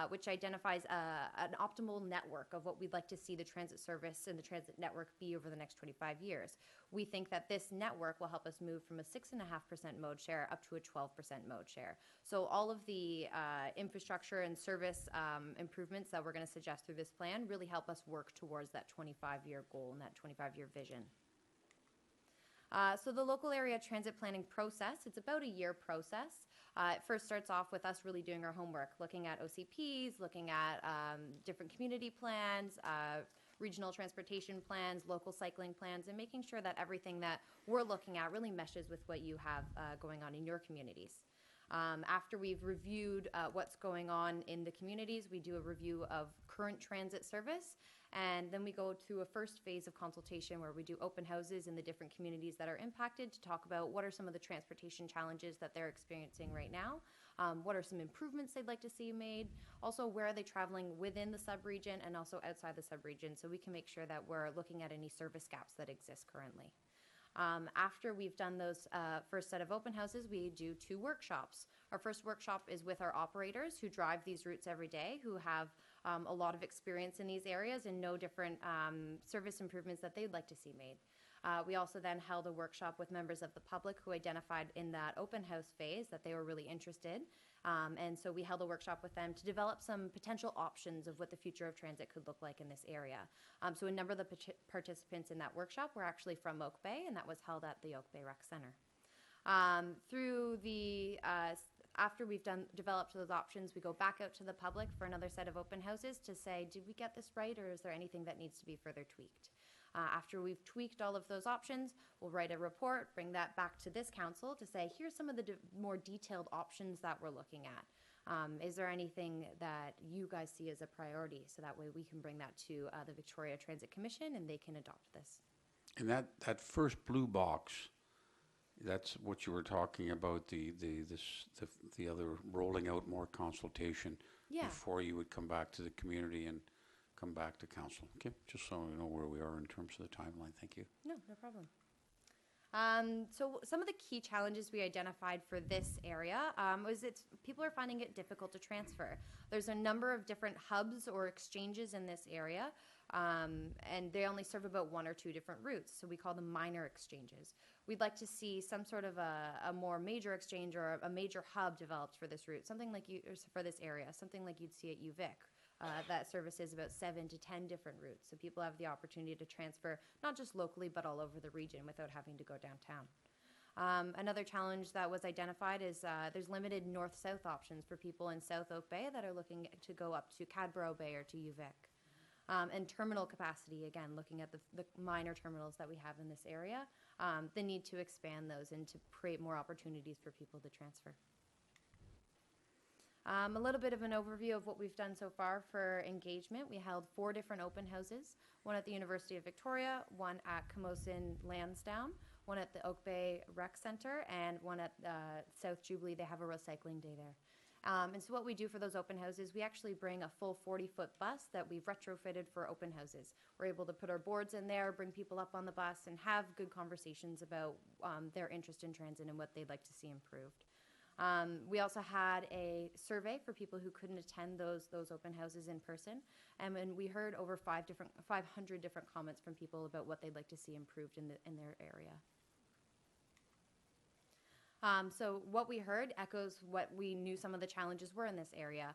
which identifies an optimal network of what we'd like to see the transit service and the transit network be over the next 25 years. We think that this network will help us move from a 6.5% mode share up to a 12% mode share. So all of the infrastructure and service improvements that we're going to suggest through this plan really help us work towards that 25-year goal and that 25-year vision. So the local area transit planning process, it's about a year process. It first starts off with us really doing our homework, looking at OCPs, looking at different community plans, regional transportation plans, local cycling plans, and making sure that everything that we're looking at really meshes with what you have going on in your communities. After we've reviewed what's going on in the communities, we do a review of current transit service, and then we go to a first phase of consultation where we do open houses in the different communities that are impacted to talk about what are some of the transportation challenges that they're experiencing right now, what are some improvements they'd like to see made, also where are they traveling within the subregion and also outside the subregion, so we can make sure that we're looking at any service gaps that exist currently. After we've done those first set of open houses, we do 2 workshops. Our first workshop is with our operators who drive these routes every day, who have a lot of experience in these areas and know different service improvements that they'd like to see made. We also then held a workshop with members of the public who identified in that open house phase that they were really interested. And so we held a workshop with them to develop some potential options of what the future of transit could look like in this area. So a number of the participants in that workshop were actually from Oak Bay, and that was held at the Oak Bay Rec Center. After we've developed those options, we go back out to the public for another set of open houses to say, did we get this right, or is there anything that needs to be further tweaked? After we've tweaked all of those options, we'll write a report, bring that back to this council to say, here's some of the more detailed options that we're looking at. Is there anything that you guys see as a priority? So that way we can bring that to the Victoria Transit Commission and they can adopt this. And that first blue box, that's what you were talking about, the other rolling out more consultation before you would come back to the community and come back to council. Okay, just so we know where we are in terms of the timeline. Thank you. No problem. So some of the key challenges we identified for this area was people are finding it difficult to transfer. There's a number of different hubs or exchanges in this area, and they only serve about 1 or 2 different routes, so we call them minor exchanges. We'd like to see some sort of a more major exchange or a major hub developed for this route, something like for this area, something like you'd see at UVic. That services about 7 to 10 different routes, so people have the opportunity to transfer not just locally but all over the region without having to go downtown. Another challenge that was identified is there's limited north-south options for people in South Oak Bay that are looking to go up to Cadboro Bay or to UVic. And terminal capacity, again, looking at the minor terminals that we have in this area, the need to expand those and to create more opportunities for people to transfer. A little bit of an overview of what we've done so far for engagement. We held 4 different open houses, one at the University of Victoria, one at Camosun Lansdowne, one at the Oak Bay Rec Center, and one at South Jubilee. They have a recycling day there. And so what we do for those open houses, we actually bring a full 40-foot bus that we've retrofitted for open houses. We're able to put our boards in there, bring people up on the bus, and have good conversations about their interest in transit and what they'd like to see improved. We also had a survey for people who couldn't attend those open houses in person, and we heard over 500 different comments from people about what they'd like to see improved in their area. So what we heard echoes what we knew some of the challenges were in this area.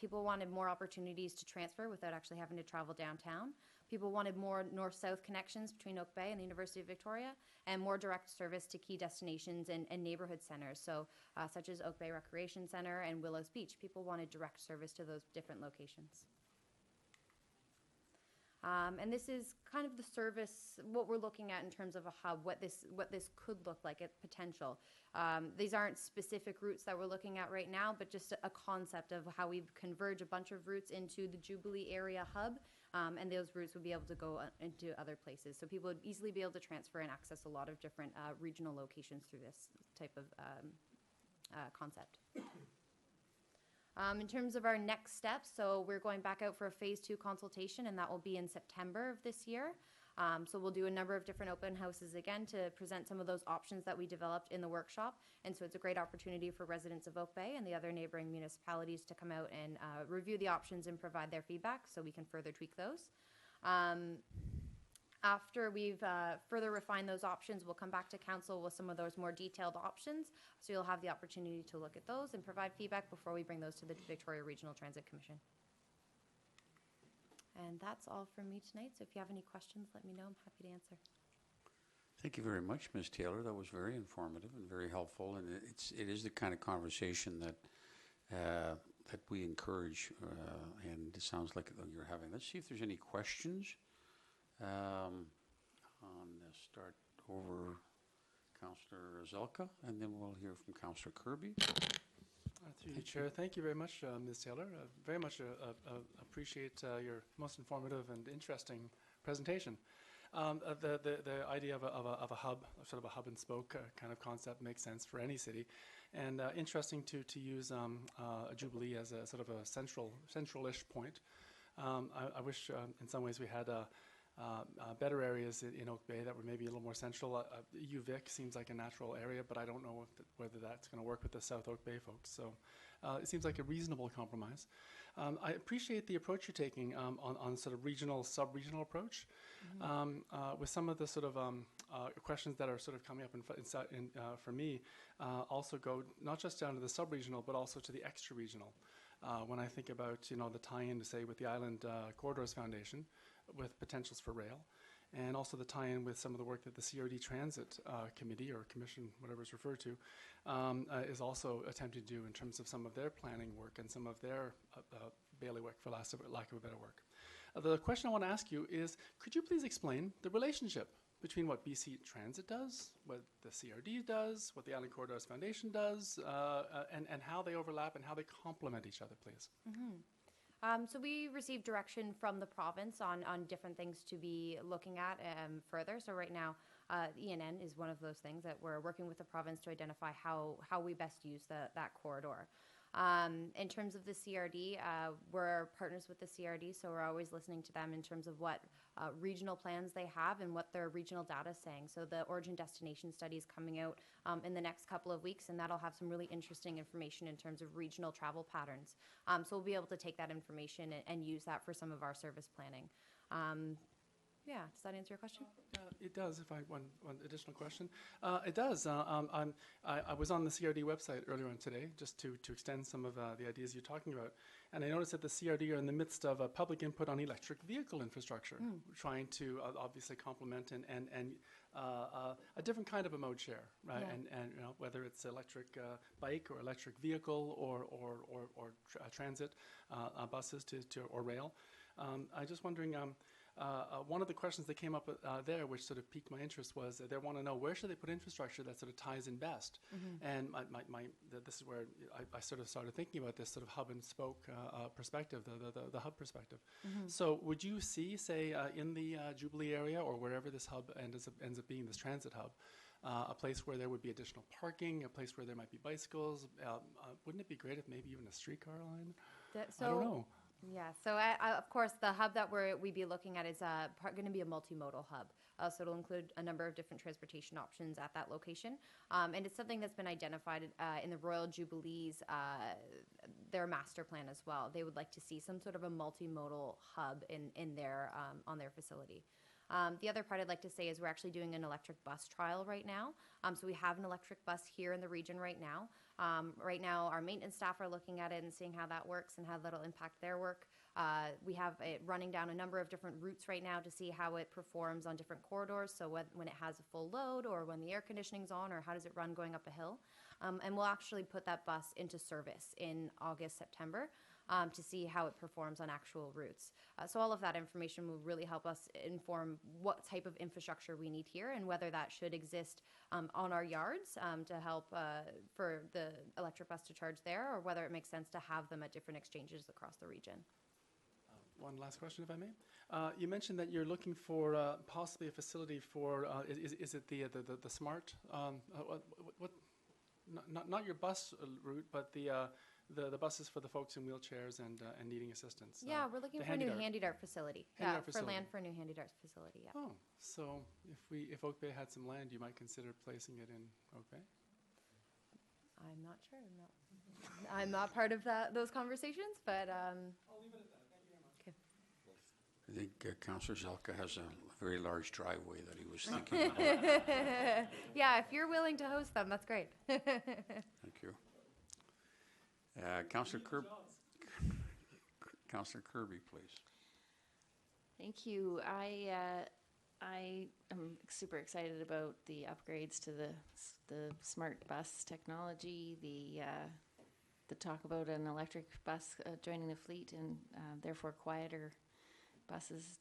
People wanted more opportunities to transfer without actually having to travel downtown. People wanted more north-south connections between Oak Bay and the University of Victoria, and more direct service to key destinations and neighborhood centers, so such as Oak Bay Recreation Center and Willows Beach. People wanted direct service to those different locations. And this is kind of the service, what we're looking at in terms of a hub, what this could look like at potential. These aren't specific routes that we're looking at right now, but just a concept of how we converge a bunch of routes into the Jubilee area hub, and those routes would be able to go into other places. So people would easily be able to transfer and access a lot of different regional locations through this type of concept. In terms of our next steps, so we're going back out for a phase 2 consultation, and that will be in September of this year. So we'll do a number of different open houses again to present some of those options that we developed in the workshop. And so it's a great opportunity for residents of Oak Bay and the other neighboring municipalities to come out and review the options and provide their feedback so we can further tweak those. After we've further refined those options, we'll come back to council with some of those more detailed options. So you'll have the opportunity to look at those and provide feedback before we bring those to the Victoria Regional Transit Commission. And that's all from me tonight. So if you have any questions, let me know. I'm happy to answer. Thank you very much, Ms. Taylor. That was very informative and very helpful. And it is the kind of conversation that that we encourage, and it sounds like you're having. Let's see if there's any questions. Start over Councillor Zelka, and then we'll hear from Councillor Kirby. Through you, Chair. Thank you very much, Ms. Taylor. Very much appreciate your most informative and interesting presentation. The idea of a hub, sort of a hub and spoke kind of concept, makes sense for any city, and interesting to use a Jubilee as a sort of a central-ish point. I wish, in some ways, we had better areas in Oak Bay that were maybe a little more central. UVic seems like a natural area, but I don't know whether that's going to work with the South Oak Bay folks. So it seems like a reasonable compromise. I appreciate the approach you're taking on sort of regional, sub-regional approach. Mm-hmm. With some of the sort of questions that are sort of coming up for me, also go not just down to the sub-regional, but also to the extra-regional. When I think about, the tie-in, to say, with the Island Corridors Foundation, with potentials for rail, and also the tie-in with some of the work that the CRD Transit Committee, or Commission, whatever it's referred to, is also attempting to do in terms of some of their planning work and some of their bailiwick, for lack of a better work. The question I want to ask you is, could you please explain the relationship between what BC Transit does, what the CRD does, what the Island Corridors Foundation does, and how they overlap and how they complement each other, please? Mm-hmm. So we received direction from the province on different things to be looking at further. So right now, ENN is one of those things that we're working with the province to identify how we best use that corridor. In terms of the CRD, we're partners with the CRD, so we're always listening to them in terms of what regional plans they have and what their regional data is saying. So the origin destination study is coming out in the next couple of weeks, and that'll have some really interesting information in terms of regional travel patterns. So we'll be able to take that information and use that for some of our service planning. Yeah, does that answer your question? It does, if I one additional question. It does. I was on the CRD website earlier on today, just to extend some of the ideas you're talking about. And I noticed that the CRD are in the midst of a public input on electric vehicle infrastructure, trying to obviously complement and a different kind of a mode share, right? Yeah. And you know, whether it's electric bike or electric vehicle or transit buses or rail. I'm just wondering, one of the questions that came up there, which sort of piqued my interest, was they want to know where should they put infrastructure that sort of ties in best. And this is where I sort of started thinking about this sort of hub and spoke perspective, the hub perspective. So would you see, say, in the Jubilee area or wherever this hub ends up being, this transit hub, a place where there would be additional parking, a place where there might be bicycles? Wouldn't it be great if maybe even a streetcar line? I don't know. Yeah, so of course the hub that we'd be looking at is going to be a multimodal hub. So it'll include a number of different transportation options at that location. And it's something that's been identified in the Royal Jubilee's, their master plan as well. They would like to see some sort of a multimodal hub in their, on their facility. The other part I'd like to say is we're actually doing an electric bus trial right now. So we have an electric bus here in the region right now. Right now, our maintenance staff are looking at it and seeing how that works and how that'll impact their work. We have it running down a number of different routes right now to see how it performs on different corridors. So when it has a full load, or when the air conditioning's on, or how does it run going up a hill. And we'll actually put that bus into service in August, September. To see how it performs on actual routes. So all of that information will really help us inform what type of infrastructure we need here and whether that should exist on our yards to help for the electric bus to charge there, or whether it makes sense to have them at different exchanges across the region. One last question, if I may. You mentioned that you're looking for possibly a facility for, is it the smart, not your bus route, but the buses for the folks in wheelchairs and needing assistance. Yeah, we're looking for a new handy-dart facility. For land for a new handy-dart facility, yeah. Oh, so if Oak Bay had some land, you might consider placing it in Oak Bay? I'm not sure. I'm not part of those conversations, but... I'll leave it at that. Thank you very much. I think Councillor Zelka has a very large driveway that he was thinking about. Yeah, if you're willing to host them, that's great. Thank you. Councillor Kirby, please. Thank you. I am super excited about the upgrades to the smart bus technology, the talk about an electric bus joining the fleet, and therefore quieter buses.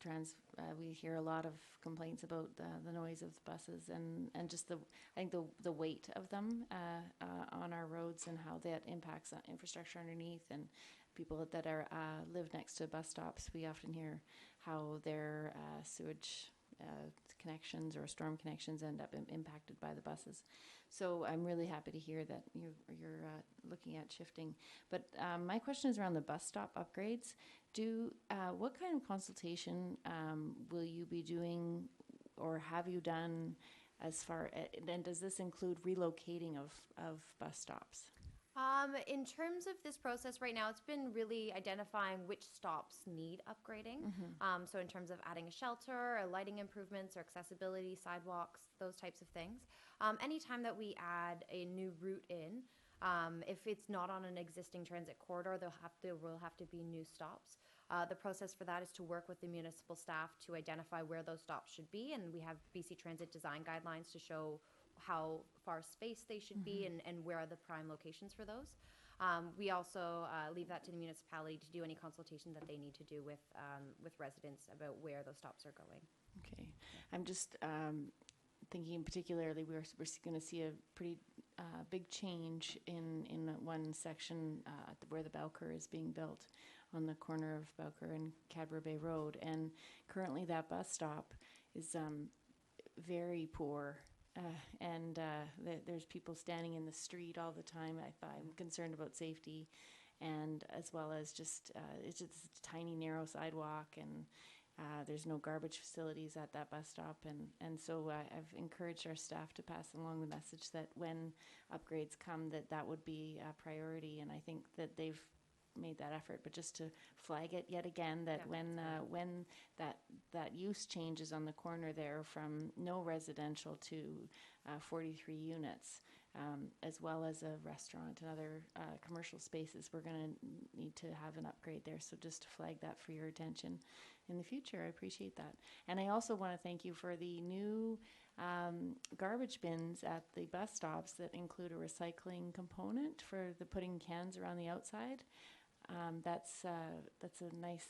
We hear a lot of complaints about the noise of the buses and just I think the weight of them on our roads and how that impacts infrastructure underneath, and people that live next to bus stops. We often hear how their sewage connections or storm connections end up impacted by the buses. So I'm really happy to hear that you're looking at shifting. But my question is around the bus stop upgrades. What kind of consultation will you be doing, or have you done, and does this include relocating of bus stops? In terms of this process right now, it's been really identifying which stops need upgrading. So in terms of adding a shelter, or lighting improvements, or accessibility, sidewalks, those types of things. Anytime that we add a new route in, if it's not on an existing transit corridor, there will have to be new stops. The process for that is to work with the municipal staff to identify where those stops should be, and we have BC Transit design guidelines to show how far spaced they should be and where are the prime locations for those. We also leave that to the municipality to do any consultation that they need to do with residents about where those stops are going. Okay, I'm just thinking particularly we're going to see a pretty big change in one section where the Bowker is being built on the corner of Bowker and Cadbury Bay Road, and currently that bus stop is very poor there's people standing in the street all the time. I'm concerned about safety, and as well as just it's just a tiny narrow sidewalk, and there's no garbage facilities at that bus stop, and so I've encouraged our staff to pass along the message that when upgrades come, that would be a priority, and I think that they've made that effort. But just to flag it yet again, that when that use changes on the corner there from no residential to 43 units, as well as a restaurant and other commercial spaces, we're going to need to have an upgrade there. So just to flag that for your attention in the future. I appreciate that. And I also want to thank you for the new garbage bins at the bus stops that include a recycling component for the putting cans around the outside. That's a nice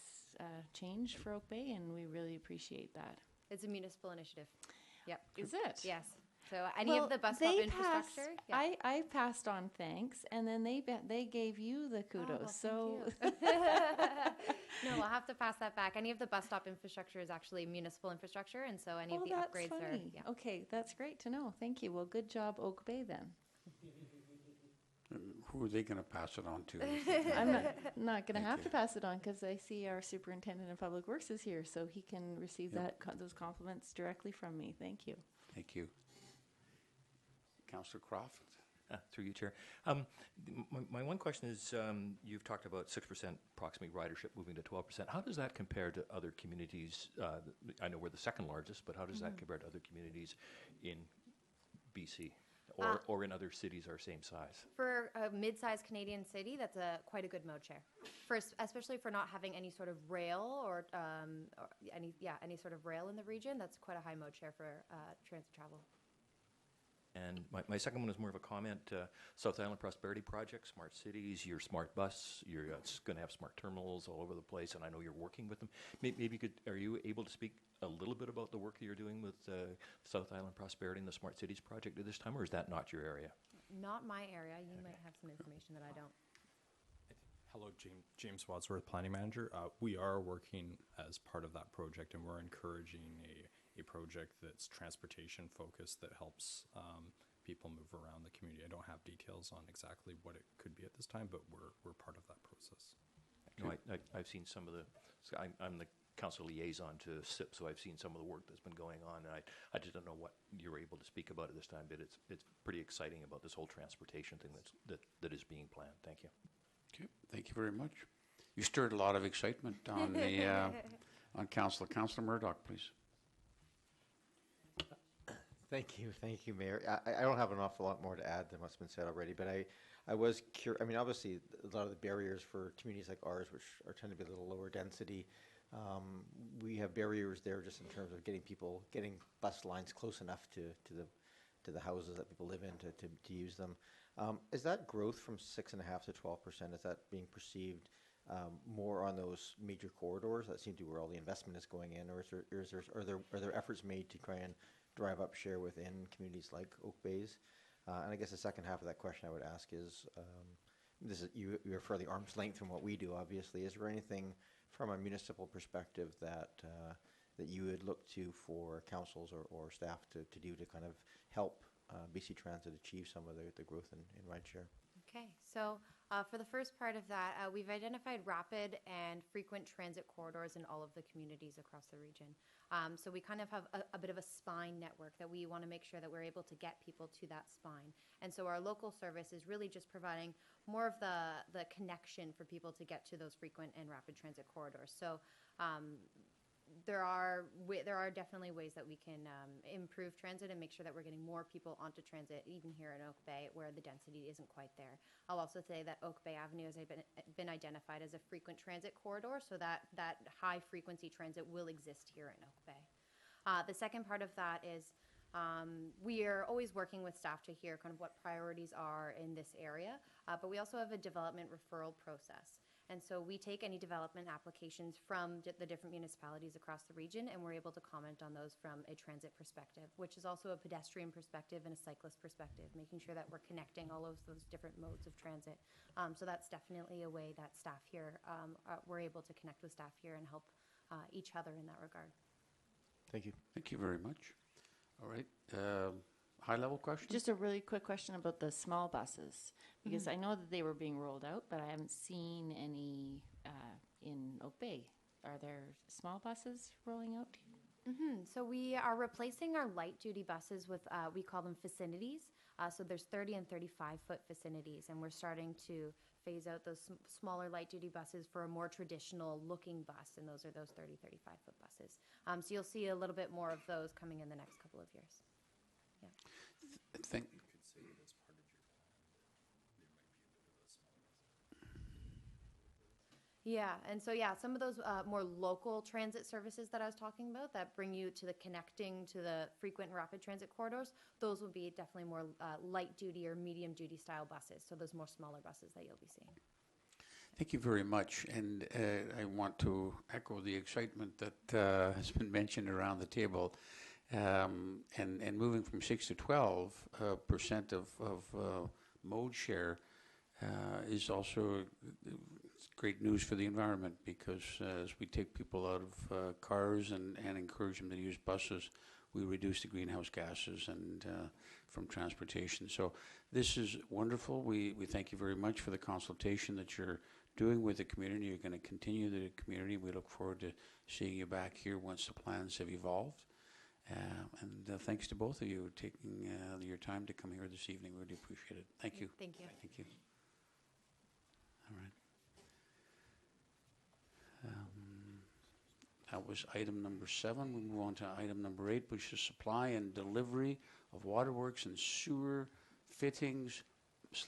change for Oak Bay, and we really appreciate that. It's a municipal initiative. Yep. Is it? Yes. So any of the bus stop infrastructure. I passed on thanks, and then they gave you the kudos. Oh, well, thank you. No, I'll have to pass that back. Any of the bus stop infrastructure is actually municipal infrastructure, and so any of the upgrades are. Yeah. Okay, that's great to know. Thank you. Well, good job, Oak Bay, then. Who are they going to pass it on to? I'm not going to have to pass it on, because I see our superintendent of public works is here, so he can receive those compliments directly from me. Thank you. Thank you. Councillor Croft? Through you, Chair. My one question is, you've talked about 6% approximately ridership moving to 12%. How does that compare to other communities? I know we're the second largest, but how does that compare to other communities in BC? Or in other cities our same size? For a mid-sized Canadian city, that's quite a good mode share. Especially for not having any sort of rail or any sort of rail in the region, that's quite a high mode share for transit travel. And my second one is more of a comment. South Island Prosperity Project, smart cities, your smart bus, you're going to have smart terminals all over the place, and I know you're working with them. Maybe are you able to speak a little bit about the work that you're doing with South Island Prosperity and the Smart Cities Project at this time, or is that not your area? Not my area. You might have some information that I don't. Hello, James Wadsworth, Planning Manager. We are working as part of that project, and we're encouraging a project that's transportation focused that helps people move around the community. I don't have details on exactly what it could be at this time, but we're part of that process. No, I've seen some of the. I'm the council liaison to SIP, so I've seen some of the work that's been going on, and I just don't know what you're able to speak about at this time, but it's pretty exciting about this whole transportation thing that is being planned. Thank you. Okay, thank you very much. You stirred a lot of excitement on the on council. Councillor Murdoch, please. Thank you, Mayor. I don't have an awful lot more to add than what's been said already, but I was curious. I mean, obviously, a lot of the barriers for communities like ours, which tend to be a little lower density, we have barriers there just in terms of getting bus lines close enough to the houses that people live in to use them. Is that growth from 6.5% to 12%? Is that being perceived more on those major corridors that seem to be where all the investment is going in, or are there efforts made to try and drive up share within communities like Oak Bay's? And I guess the second half of that question I would ask is, you're fairly arm's length from what we do, obviously. Is there anything from a municipal perspective that you would look to for councils or staff to do to kind of help BC Transit achieve some of the growth in rideshare? Okay, so for the first part of that, we've identified rapid and frequent transit corridors in all of the communities across the region. So we kind of have a bit of a spine network that we want to make sure that we're able to get people to that spine. And so our local service is really just providing more of the connection for people to get to those frequent and rapid transit corridors. So there are definitely ways that we can improve transit and make sure that we're getting more people onto transit, even here in Oak Bay, where the density isn't quite there. I'll also say that Oak Bay Avenue has been identified as a frequent transit corridor, so that high-frequency transit will exist here in Oak Bay. The second part of that is we are always working with staff to hear kind of what priorities are in this area, but we also have a development referral process. And so we take any development applications from the different municipalities across the region, and we're able to comment on those from a transit perspective, which is also a pedestrian perspective and a cyclist perspective, making sure that we're connecting all of those different modes of transit. So that's definitely a way that staff here, we're able to connect with staff here and help each other in that regard. Thank you. Thank you very much. All right. high-level question? Just a really quick question about the small buses, because I know that they were being rolled out, but I haven't seen any in Oak Bay. Are there small buses rolling out? So we are replacing our light-duty buses with, we call them vicinities. So there's 30 and 35-foot vicinities, and we're starting to phase out those smaller light-duty buses for a more traditional-looking bus, and those are those 30, 35-foot buses. So you'll see a little bit more of those coming in the next couple of years. Yeah. Thank, Yeah, and so some of those more local transit services that I was talking about that bring you to the connecting to the frequent and rapid transit corridors, those will be definitely more light duty or medium duty style buses. So those more smaller buses that you'll be seeing. Thank you very much, and I want to echo the excitement that has been mentioned around the table. And moving from 6 to 12% of mode share is also great news for the environment, because as we take people out of cars and encourage them to use buses, we reduce the greenhouse gases and from transportation. So this is wonderful. We thank you very much for the consultation that you're doing with the community. You're going to continue the community. We look forward to seeing you back here once the plans have evolved. And thanks to both of you taking your time to come here this evening. Really appreciate it. Thank you. Thank you. Thank you. All right. That was item number 7. We move on to item number 8, which is supply and delivery of waterworks and sewer fittings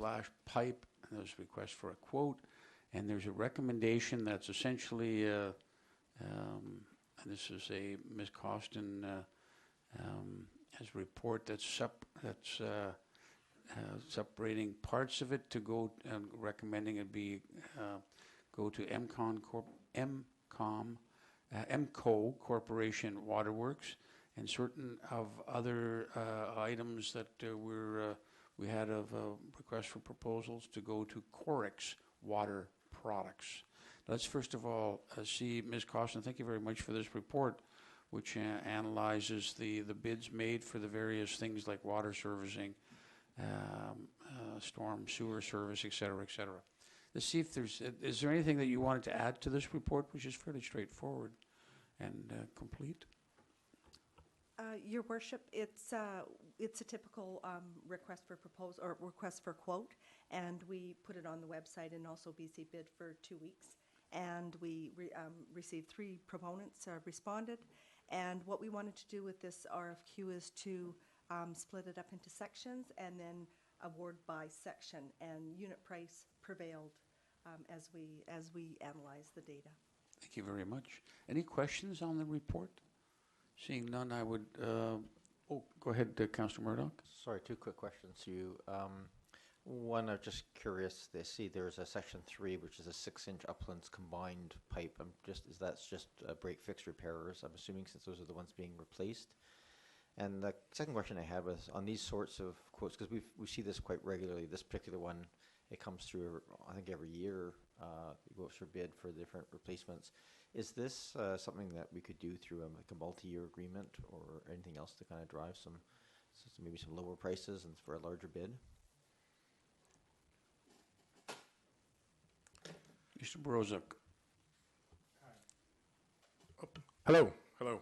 / pipe. And there's a request for a quote, and there's a recommendation that's essentially, and this is a Ms. Costin has a report that's separating parts of it to go and recommending it be go to MCO Corporation Waterworks, and certain of other items that we had of requests for proposals to go to Corix Water Products. Let's first of all see Ms. Costin. Thank you very much for this report, which analyzes the bids made for the various things like water servicing, storm sewer service, et cetera, et cetera. Let's see if is there anything that you wanted to add to this report, which is fairly straightforward and complete? Your Worship, it's a typical request for proposal or request for quote, and we put it on the website and also BC bid for 2 weeks. And we received 3 proponents responded. And what we wanted to do with this RFQ is to split it up into sections and then award by section. And unit price prevailed as we analyze the data. Thank you very much. Any questions on the report? Seeing none, I would. Go ahead, Councillor Murdoch. Sorry, 2 quick questions to you. One, I'm just curious. They see there's a section 3, which is a 6-inch uplands combined pipe. Is that just break fix repairers? I'm assuming, since those are the ones being replaced. And the second question I had was on these sorts of quotes, because we see this quite regularly. This particular one, it comes through, I think, every year. It goes for bid for different replacements. Is this something that we could do through like a multi-year agreement or anything else to kind of drive maybe some lower prices and for a larger bid? Mr. Brozak. Hello. Hello.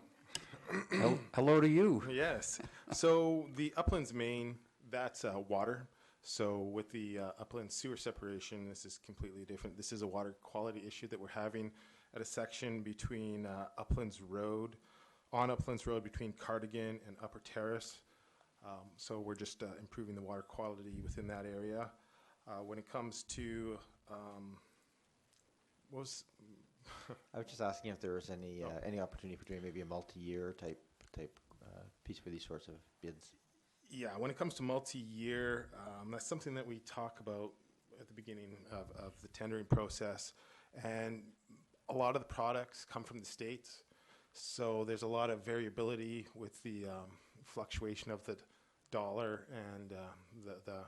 Hello to you. Yes. So the uplands main, that's water. So with the upland sewer separation, this is completely different. This is a water quality issue that we're having at a section between Uplands Road, on Uplands Road between Cardigan and Upper Terrace. So we're just improving the water quality within that area. When it comes to, I was just asking if there was any opportunity for doing maybe a multi-year type piece for these sorts of bids. Yeah, when it comes to multi-year, that's something that we talk about at the beginning of the tendering process. And a lot of the products come from the States. So there's a lot of variability with the fluctuation of the dollar and the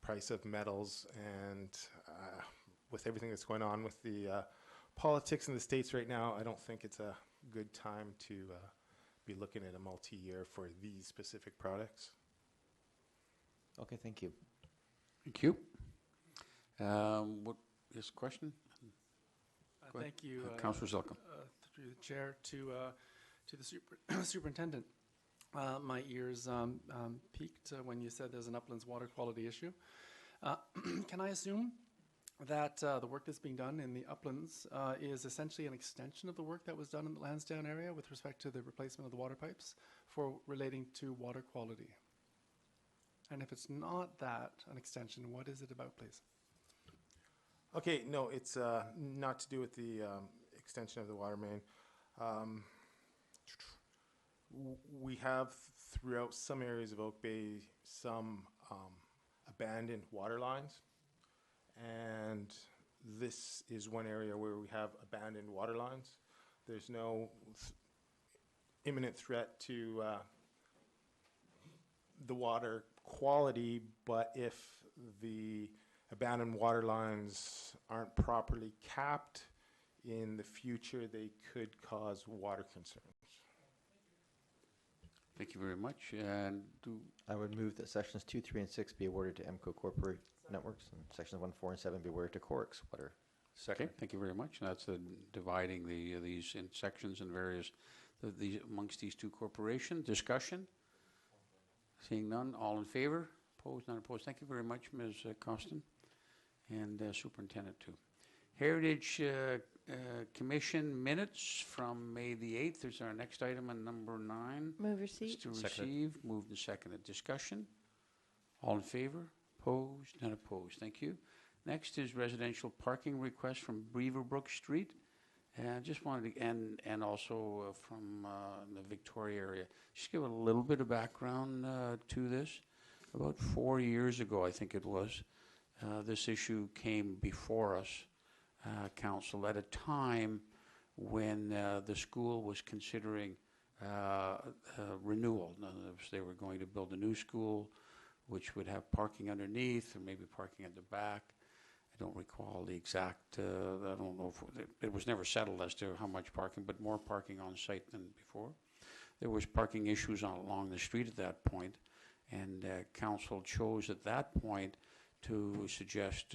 price of metals. And with everything that's going on with the politics in the States right now, I don't think it's a good time to be looking at a multi-year for these specific products. Okay, thank you. Thank you. What is the question? Go ahead. Thank you, Councillor Zelka. through the chair to the superintendent. My ears peaked when you said there's an uplands water quality issue. Can I assume that the work that's being done in the uplands is essentially an extension of the work that was done in the Lansdowne area with respect to the replacement of the water pipes for relating to water quality? And if it's not that, an extension, what is it about, please? Okay, no, it's not to do with the extension of the water main. We have throughout some areas of Oak Bay some abandoned water lines, and this is one area where we have abandoned water lines. There's no imminent threat to the water quality, but if the abandoned water lines aren't properly capped in the future, they could cause water concerns. Thank you very much. And I would move that sections 2, 3, and 6 be awarded to EMCO Corporate Networks, and sections 1, 4, and 7 be awarded to Corix Water. Okay, thank you very much. And that's dividing these in sections and various amongst these two corporations. Discussion? Seeing none, all in favor? Opposed, none opposed. Thank you very much, Ms. Costin, and Superintendent too. Heritage Commission minutes from May the 8th is our next item on number 9. Move receipt. To receive, moved and seconded. Discussion? All in favor? Opposed, none opposed. Thank you. Next is residential parking request from Beaverbrooke Street. And just wanted to, and also from the Victoria area. Just give a little bit of background to this. About 4 years ago, I think it was, this issue came before us, council, at a time when the school was considering renewal. In other words, they were going to build a new school, which would have parking underneath or maybe parking at the back. I don't recall the exact, I don't know if it was never settled as to how much parking, but more parking on site than before. There was parking issues along the street at that point, and council chose at that point to suggest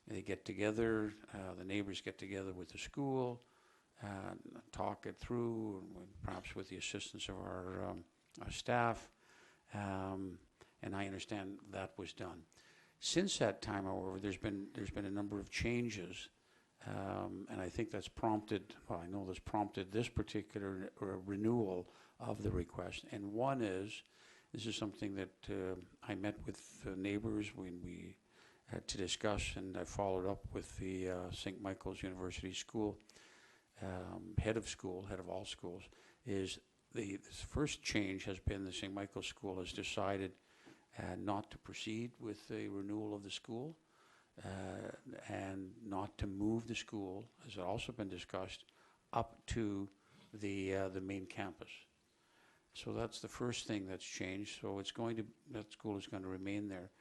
they get together, the neighbors get together with the school, talk it through, perhaps with the assistance of our staff, and I understand that was done. Since that time, however, there's been a number of changes, and I think that's prompted, well, I know that's prompted this particular renewal of the request. And one is, this is something that I met with neighbors when we had to discuss, and I followed up with the St. Michael's University School, head of all schools, is this first change has been the St. Michael's School has decided not to proceed with a renewal of the school and not to move the school, as also been discussed, up to the main campus. So that's the first thing that's changed. So it's going to, that school is going to remain there.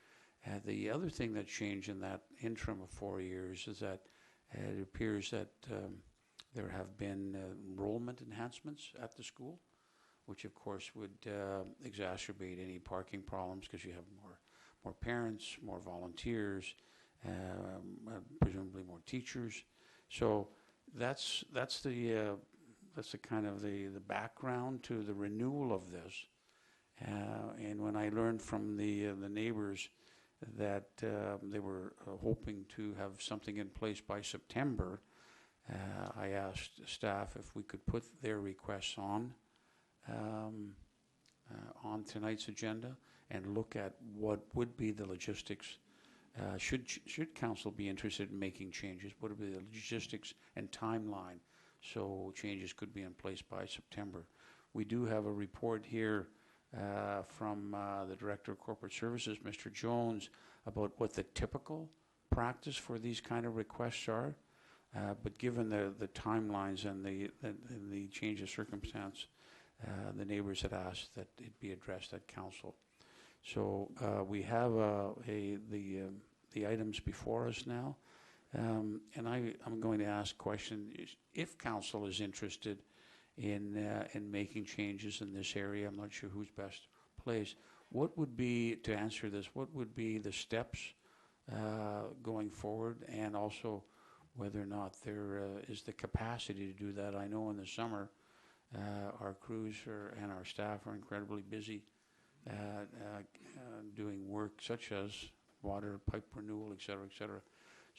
The other thing that changed in that interim of 4 years is that it appears that there have been enrollment enhancements at the school, which of course would exacerbate any parking problems because you have more parents, more volunteers, presumably more teachers. So that's the kind of the background to the renewal of this. And when I learned from the neighbors that they were hoping to have something in place by September, I asked staff if we could put their requests on tonight's agenda and look at what would be the logistics. Should council be interested in making changes, what would be the logistics and timeline so changes could be in place by September? We do have a report here from the Director of Corporate Services, Mr. Jones, about what the typical practice for these kind of requests are. But given the timelines and the change of circumstance, the neighbors had asked that it be addressed at council. So we have the items before us now, and I'm going to ask a question: if council is interested in making changes in this area, I'm not sure who's best placed. what would be, to answer this, what would be the steps going forward, and also whether or not there is the capacity to do that? I know in the summer, our crews and our staff are incredibly busy doing work such as water, pipe renewal, et cetera,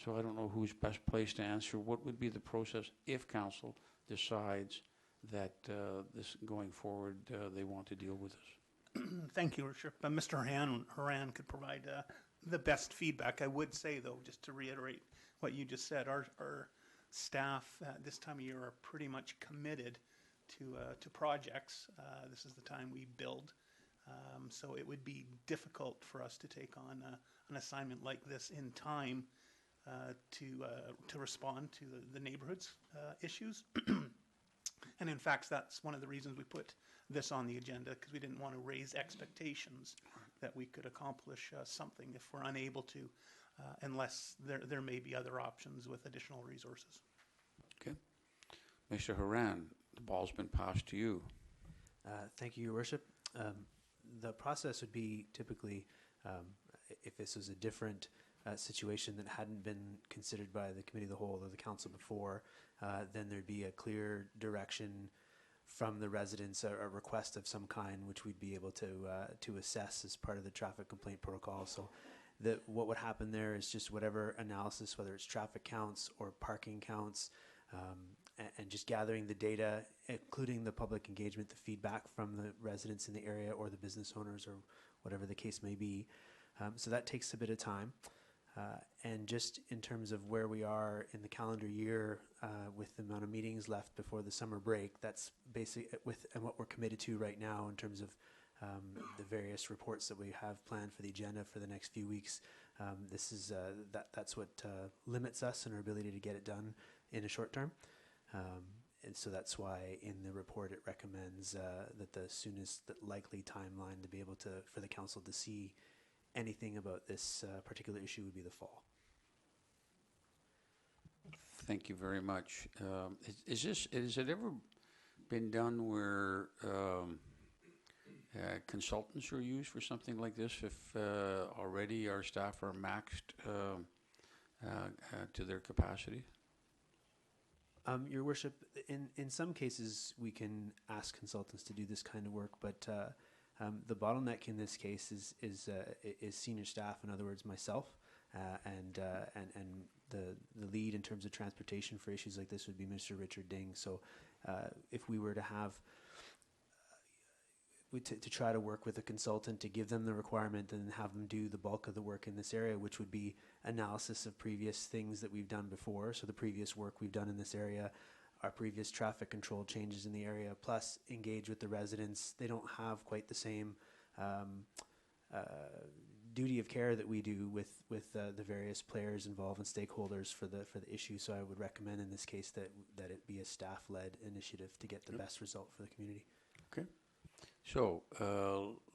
So I don't know who's best placed to answer. What would be the process if council decides that this going forward, they want to deal with this? Thank you, Worship. Mr. Haran could provide the best feedback. I would say, though, just to reiterate what you just said, our staff this time of year are pretty much committed to projects. This is the time we build. So it would be difficult for us to take on an assignment like this in time to respond to the neighborhood's issues. And in fact, that's one of the reasons we put this on the agenda, because we didn't want to raise expectations that we could accomplish something if we're unable to, unless there may be other options with additional resources. Okay. Mr. Haran, the ball's been passed to you. Thank you, Your Worship. The process would be typically, if this was a different situation that hadn't been considered by the Committee of the Whole or the Council before, then there'd be a clear direction from the residents, a request of some kind, which we'd be able to assess as part of the traffic complaint protocol. So what would happen there is just whatever analysis, whether it's traffic counts or parking counts, and just gathering the data, including the public engagement, the feedback from the residents in the area or the business owners or whatever the case may be. So that takes a bit of time. And just in terms of where we are in the calendar year with the amount of meetings left before the summer break, that's basically and what we're committed to right now in terms of the various reports that we have planned for the agenda for the next few weeks. This is that's what limits us in our ability to get it done in a short term. And so that's why in the report it recommends that the soonest likely timeline to be able for the council to see anything about this particular issue would be the fall. Thank you very much. Has it ever been done where consultants are used for something like this if already our staff are maxed to their capacity? Your Worship, in some cases we can ask consultants to do this kind of work, but the bottleneck in this case is senior staff. In other words, myself, and the lead in terms of transportation for issues like this would be Mr. Richard Ding. So, if we were to have to try to work with a consultant to give them the requirement and have them do the bulk of the work in this area, which would be analysis of previous things that we've done before. So the previous work we've done in this area, our previous traffic control changes in the area, plus engage with the residents. They don't have quite the same duty of care that we do with the various players involved and stakeholders for the issue. So I would recommend in this case that it be a staff-led initiative to get the best result for the community. Okay. So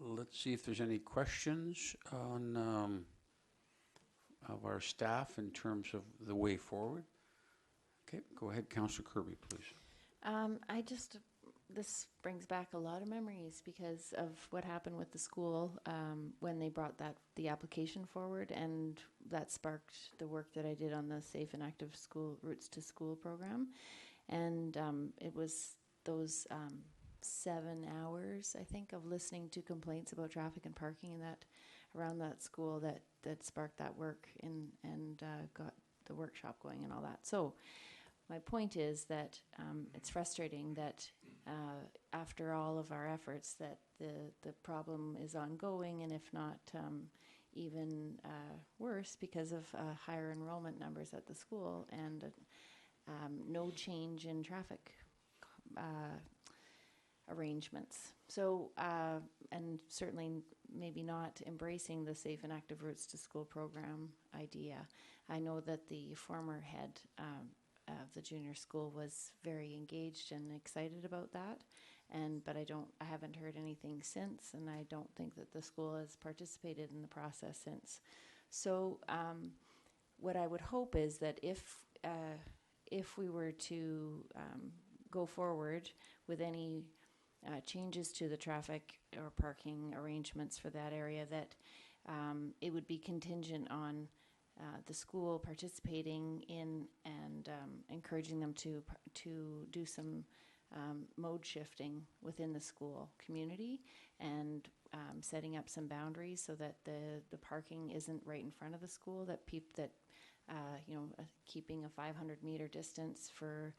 let's see if there's any questions on of our staff in terms of the way forward. Okay, go ahead, Councillor Kirby, please. This brings back a lot of memories because of what happened with the school when they brought the application forward, and that sparked the work that I did on the Safe and Active School Routes to School program. And it was those 7 hours, I think, of listening to complaints about traffic and parking in around that school that sparked that work and got the workshop going and all that. So my point is that it's frustrating that after all of our efforts that the problem is ongoing, and if not even worse because of higher enrollment numbers at the school and no change in traffic arrangements. So, and certainly maybe not embracing the Safe and Active Routes to School program idea. I know that the former head of the junior school was very engaged and excited about that, but I haven't heard anything since, and I don't think that the school has participated in the process since. So, what I would hope is that if we were to go forward with any changes to the traffic or parking arrangements for that area, that it would be contingent on the school participating in and encouraging them to do some mode shifting within the school community, and setting up some boundaries so that the parking isn't right in front of the school, that keeping a 500-meter distance for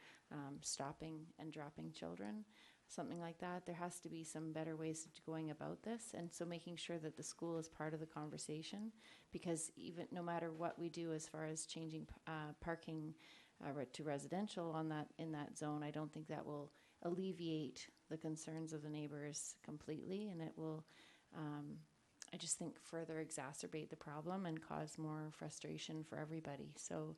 stopping and dropping children, something like that. There has to be some better ways of going about this, and so making sure that the school is part of the conversation, because even no matter what we do as far as changing parking to residential in that zone, I don't think that will alleviate the concerns of the neighbors completely, and it will, I just think, further exacerbate the problem and cause more frustration for everybody. So,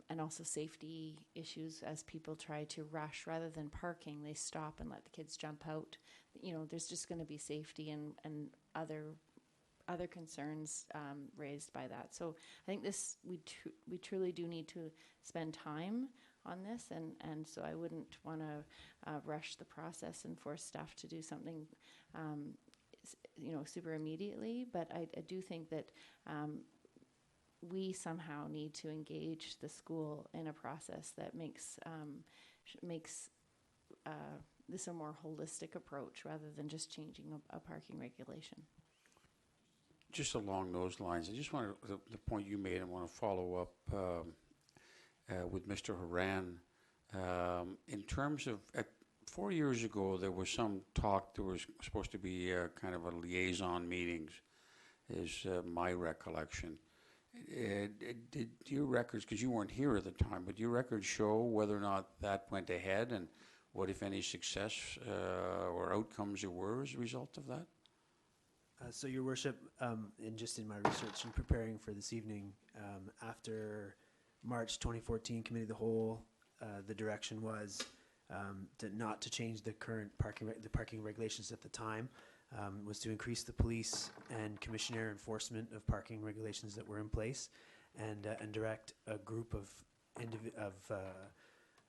and also safety issues as people try to rush rather than parking, they stop and let the kids jump out. There's just going to be safety and other concerns raised by that. So I think we truly do need to spend time on this, and so I wouldn't want to rush the process and force staff to do something super immediately, but I do think that we somehow need to engage the school in a process that makes this a more holistic approach rather than just changing a parking regulation. Just along those lines, I just want the point you made, I want to follow up with Mr. Horan. In terms of, 4 years ago, there was some talk, there was supposed to be kind of a liaison meetings, is my recollection. Did your records, because you weren't here at the time, but your records show whether or not that went ahead, and what, if any, success or outcomes there were as a result of that? So, Your Worship, and just in my research and preparing for this evening, after March 2014 Committee of the Whole, the direction was not to change the current parking regulations at the time, was to increase the police and commissioner enforcement of parking regulations that were in place, and direct a group of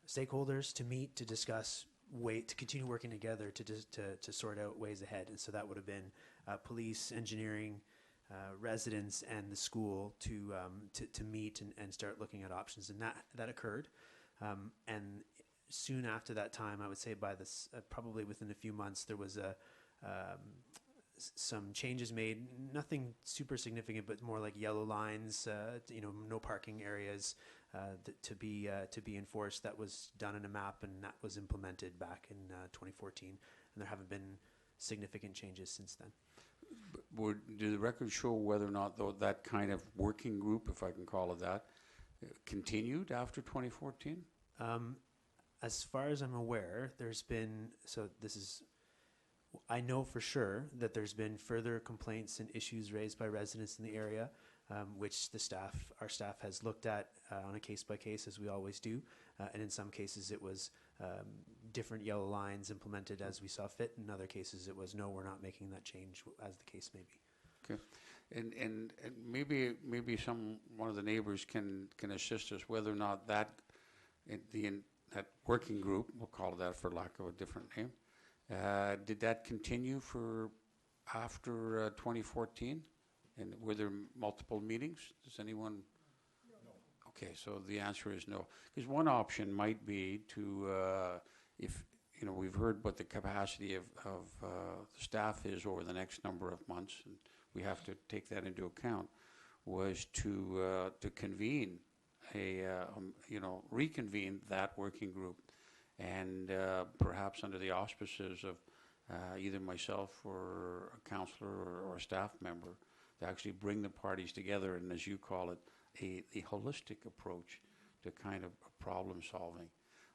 stakeholders to meet to discuss to continue working together to sort out ways ahead. And so that would have been police, engineering, residents, and the school to meet and start looking at options. And that occurred. And soon after that time, I would say by this, probably within a few months, there was some changes made. Nothing super significant, but more like yellow lines, no parking areas to be enforced. That was done in a map, and that was implemented back in 2014. And there haven't been significant changes since then. Do the records show whether or not, though, that kind of working group, if I can call it that, continued after 2014? As far as I'm aware, there's been, I know for sure that there's been further complaints and issues raised by residents in the area, which our staff has looked at on a case by case, as we always do. And in some cases it was different yellow lines implemented as we saw fit. In other cases it was, no, we're not making that change, as the case may be. Okay. And maybe one of the neighbors can assist us whether or not that working group, we'll call it that for lack of a different name, did that continue for after 2014? And were there multiple meetings? Does anyone? No. Okay, so the answer is no. Because one option might be to, if we've heard what the capacity of the staff is over the next number of months, and we have to take that into account, was to convene reconvene that working group, and perhaps under the auspices of either myself or a councillor or a staff member, to actually bring the parties together, and as you call it, a holistic approach to kind of problem solving.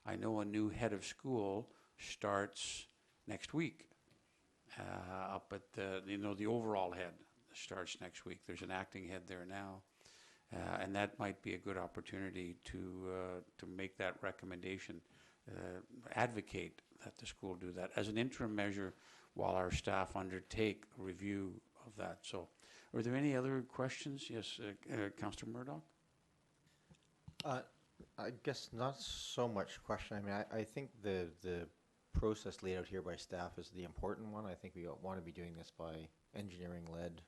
I know a new head of school starts next week up at the overall head starts next week. There's an acting head there now. And that might be a good opportunity to make that recommendation, advocate that the school do that as an interim measure while our staff undertake a review of that. So, are there any other questions? Yes, Councillor Murdoch? I guess not so much question. I mean, I think the process laid out here by staff is the important one. I think we want to be doing this by engineering-led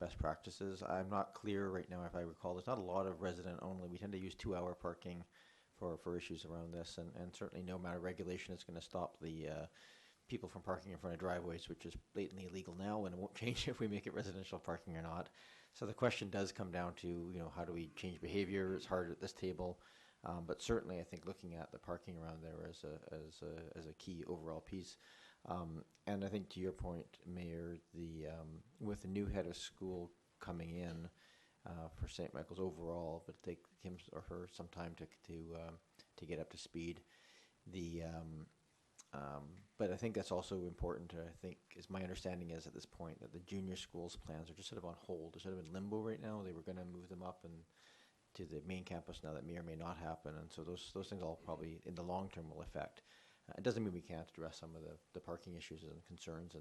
best practices. I'm not clear right now, if I recall, there's not a lot of resident only. We tend to use 2-hour parking for issues around this, and certainly no amount of regulation is going to stop the people from parking in front of driveways, which is blatantly illegal now, and it won't change if we make it residential parking or not. So the question does come down to, you know, how do we change behavior? It's hard at this table, but certainly I think looking at the parking around there as a key overall piece. And I think to your point, Mayor, with the new head of school coming in for St. Michael's overall, but take him or her some time to get up to speed. But I think that's also important to, I think, is my understanding is at this point that the junior schools plans are just sort of on hold. They're sort of in limbo right now. They were going to move them up and to the main campus now. That may or may not happen. And so those things all probably in the long term will affect. It doesn't mean we can't address some of the parking issues and concerns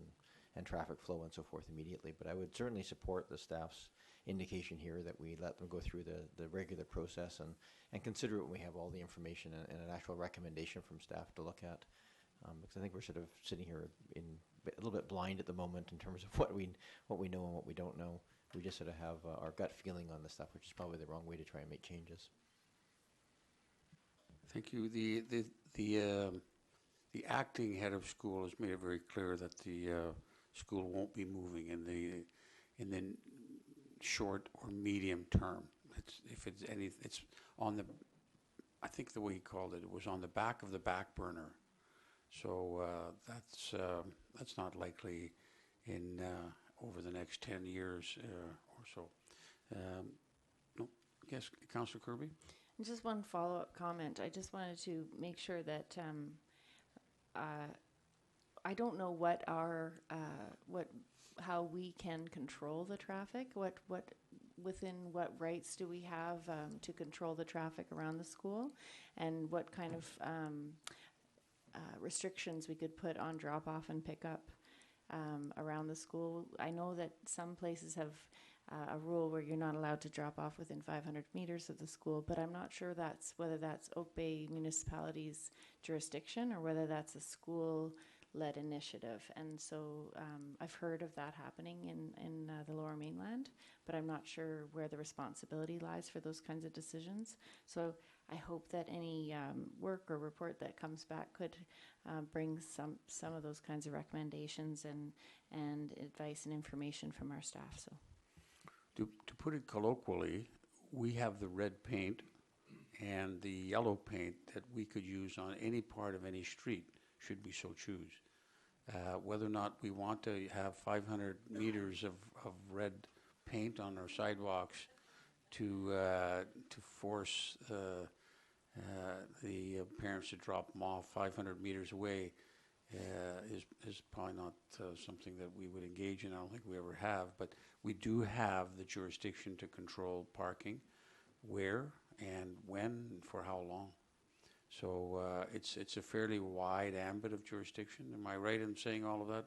and traffic flow and so forth immediately. But I would certainly support the staff's indication here that we let them go through the regular process and consider it when we have all the information and an actual recommendation from staff to look at. Because I think we're sort of sitting here a little bit blind at the moment in terms of what we know and what we don't know. We just sort of have our gut feeling on this stuff, which is probably the wrong way to try and make changes. Thank you. The acting head of school has made it very clear that the school won't be moving in the short or medium term. It's on the, I think the way he called it, it was on the back of the back burner. So that's not likely in over the next 10 years or so. No, yes, Councillor Kirby? Just one follow-up comment. I just wanted to make sure that I don't know what how we can control the traffic. Within what rights do we have to control the traffic around the school, and what kind of restrictions we could put on drop-off and pick-up around the school. I know that some places have a rule where you're not allowed to drop off within 500 meters of the school, but I'm not sure whether that's Oak Bay Municipality's jurisdiction or whether that's a school-led initiative. And so I've heard of that happening in the Lower Mainland, but I'm not sure where the responsibility lies for those kinds of decisions. So I hope that any work or report that comes back could bring some of those kinds of recommendations and advice and information from our staff. So, to put it colloquially, we have the red paint and the yellow paint that we could use on any part of any street, should we so choose. Whether or not we want to have 500 meters of red paint on our sidewalks to force the parents to drop them off 500 meters away is probably not something that we would engage in. I don't think we ever have, but we do have the jurisdiction to control parking, where and when and for how long. So it's a fairly wide ambit of jurisdiction. Am I right in saying all of that,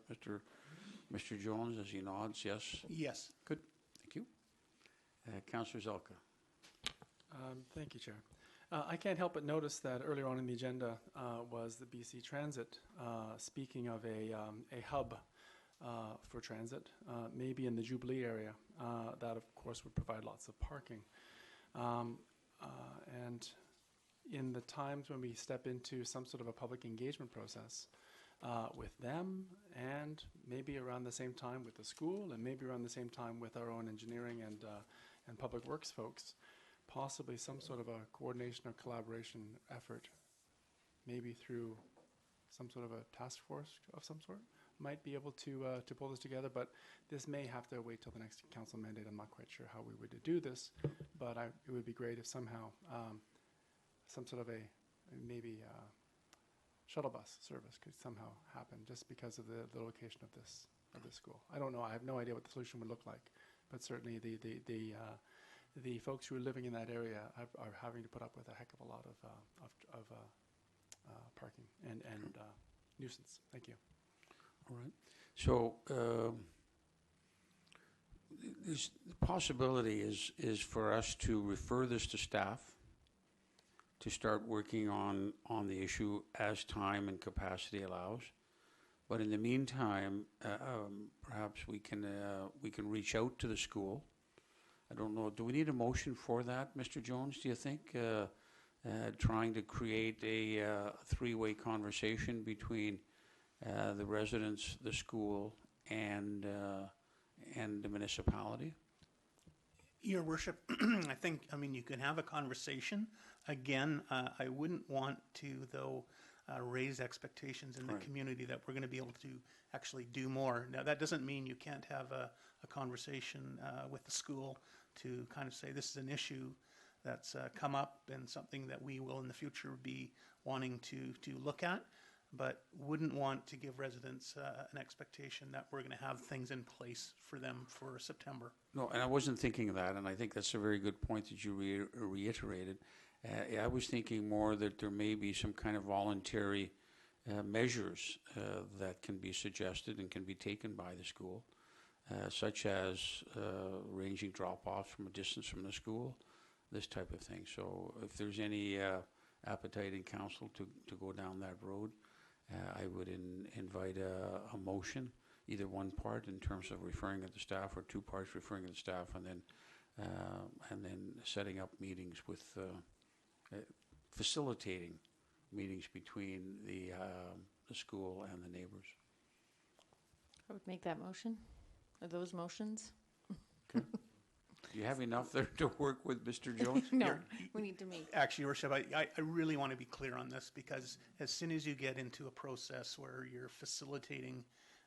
Mr. Jones, as he nods? Yes? Yes. Good. Thank you. Councillor Zelka. Thank you, Chair. I can't help but notice that earlier on in the agenda was the BC Transit speaking of a hub for transit, maybe in the Jubilee area. That, of course, would provide lots of parking. And in the times when we step into some sort of a public engagement process with them, and maybe around the same time with the school, and maybe around the same time with our own engineering and public works folks, possibly some sort of a coordination or collaboration effort, maybe through some sort of a task force of some sort, might be able to pull this together. But this may have to wait till the next council mandate. I'm not quite sure how we would do this, but it would be great if somehow some sort of maybe shuttle bus service could somehow happen, just because of the location of this school. I don't know. I have no idea what the solution would look like, but certainly the folks who are living in that area are having to put up with a heck of a lot of parking and nuisance. Thank you. All right. So the possibility is for us to refer this to staff to start working on the issue as time and capacity allows. But in the meantime, perhaps we can reach out to the school. I don't know, do we need a motion for that, Mr. Jones, do you think? Trying to create a three-way conversation between the residents, the school, and the municipality? Your Worship, I mean, you can have a conversation. Again, I wouldn't want to, though, raise expectations in the community that we're going to be able to actually do more. Now, that doesn't mean you can't have a conversation with the school to kind of say this is an issue that's come up and something that we will in the future be wanting to look at, but wouldn't want to give residents an expectation that we're going to have things in place for them for September. No, and I wasn't thinking of that, and I think that's a very good point that you reiterated. I was thinking more that there may be some kind of voluntary measures that can be suggested and can be taken by the school, such as arranging drop-offs from a distance from the school, this type of thing. So if there's any appetite in council to go down that road, I would invite a motion, either one part in terms of referring to the staff or two parts referring to the staff, and then setting up meetings with facilitating meetings between the school and the neighbors. I would make that motion, or those motions. Okay. Do you have enough there to work with, Mr. Jones? No, we need to make. Actually, Your Worship, I really want to be clear on this, because as soon as you get into a process where you're facilitating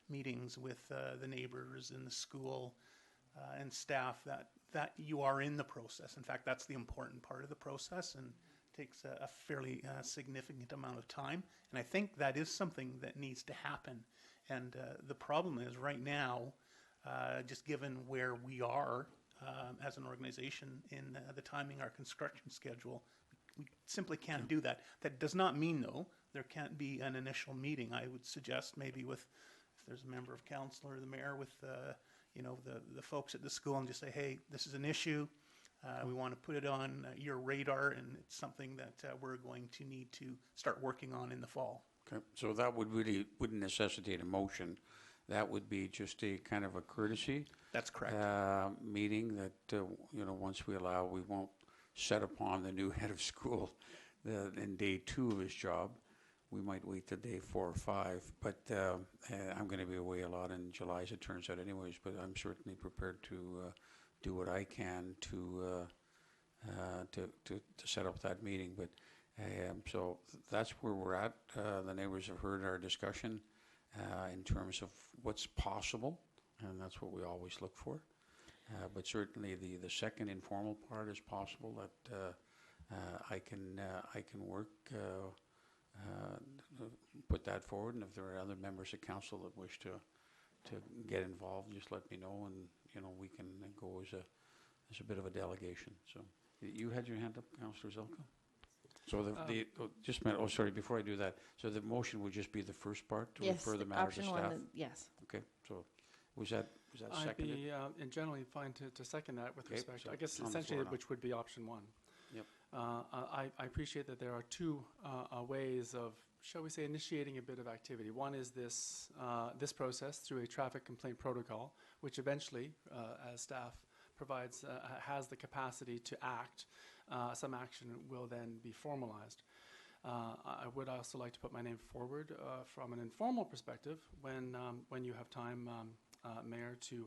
meetings with the neighbors and the school and staff, that you are in the process. In fact, that's the important part of the process, and takes a fairly significant amount of time. And I think that is something that needs to happen. And the problem is right now, just given where we are as an organization in the timing, our construction schedule, we simply can't do that. That does not mean, though, there can't be an initial meeting. I would suggest maybe with, if there's a member of council or the mayor, with the folks at the school, and just say, hey, this is an issue. We want to put it on your radar, and it's something that we're going to need to start working on in the fall. Okay, so that wouldn't necessitate a motion. That would be just a kind of a courtesy. That's correct. Meeting that, once we allow, we won't set upon the new head of school in day 2 of his job. We might wait to day 4 or 5, but I'm going to be away a lot in July, as it turns out anyways, but I'm certainly prepared to do what I can to set up that meeting. But so that's where we're at. The neighbors have heard our discussion in terms of what's possible, and that's what we always look for. But certainly the second informal part is possible, that I can work, put that forward, and if there are other members of council that wish to get involved, just let me know, and we can go as a bit of a delegation. So you had your hand up, Councillor Zelka? So just a minute, oh, sorry, before I do that, so the motion would just be the first part, to refer the matter to option staff? one, yes. Okay, so was that I'd seconded? be generally fine to second that with Okay, respect, so I guess it's on the essentially, floor now. which would be option 1. Yep. I appreciate that there are two ways of, shall we say, initiating a bit of activity. One is this process through a traffic complaint protocol, which eventually, as staff provides, has the capacity to act. Some action will then be formalized. I would also like to put my name forward from an informal perspective when you have time, Mayor, to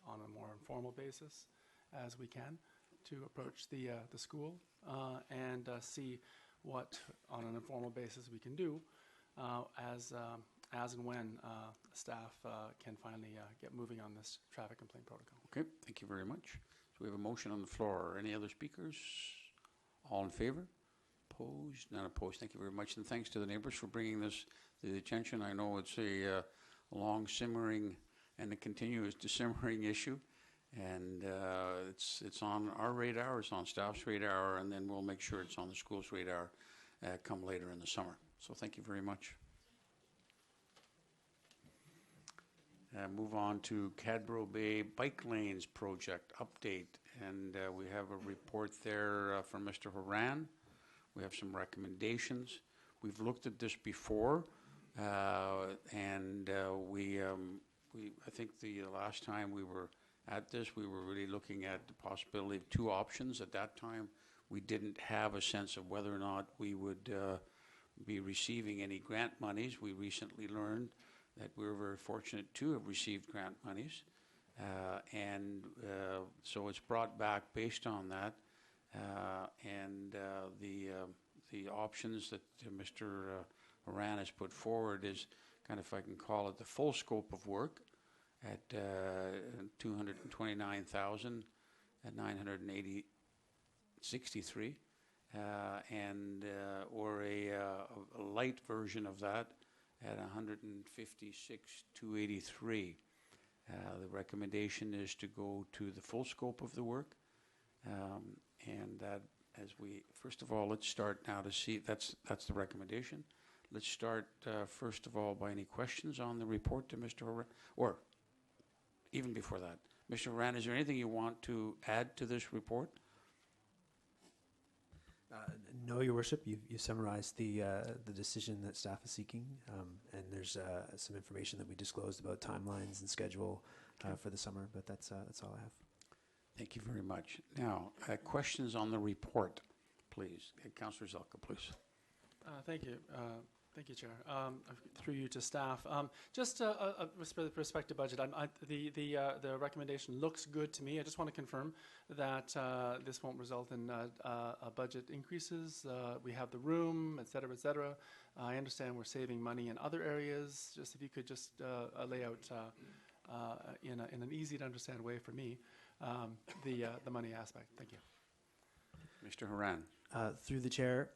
on a more informal basis, as we can, to approach the school and see what, on an informal basis, we can do as and when staff can finally get moving on this traffic complaint protocol. Okay, thank you very much. So we have a motion on the floor. Any other speakers? All in favor? Opposed? None opposed. Thank you very much, and thanks to the neighbors for bringing this to the attention. I know it's a long simmering and a continuous simmering issue, and it's on our radar, it's on staff's radar, and then we'll make sure it's on the school's radar come later in the summer. So thank you very much. Move on to Cadboro Bay Bike Lanes Project update, and we have a report there from Mr. Horan. We have some recommendations. We've looked at this before, and I think the last time we were at this, we were really looking at the possibility of two options. At that time, we didn't have a sense of whether or not we would be receiving any grant monies. We recently learned that we were very fortunate to have received grant monies. So it's brought back based on that. The options that Mr. Horan has put forward is kind of, if I can call it, the full scope of work at $229,963, or a light version of that at $156,283. The recommendation is to go to the full scope of the work, and that, first of all, let's start now to see, that's the recommendation. Let's start first of all by any questions on the report to Mr. Horan, or even before that. Mr. Horan, is there anything you want to add to this report? No, Your Worship. You summarized the decision that staff is seeking, and there's some information that we disclosed about timelines and schedule for the summer. But that's all I have. Thank you very much. Now, questions on the report, please. Councillor Zelka, please. Thank you. Thank you, Chair. Through you to staff. Just with respect to budget, the recommendation looks good to me. I just want to confirm that this won't result in budget increases. We have the room, et cetera, et cetera. I understand we're saving money in other areas. Just if you could just lay out in an easy to understand way for me the money aspect. Thank you. Mr. Horan. Through the Chair.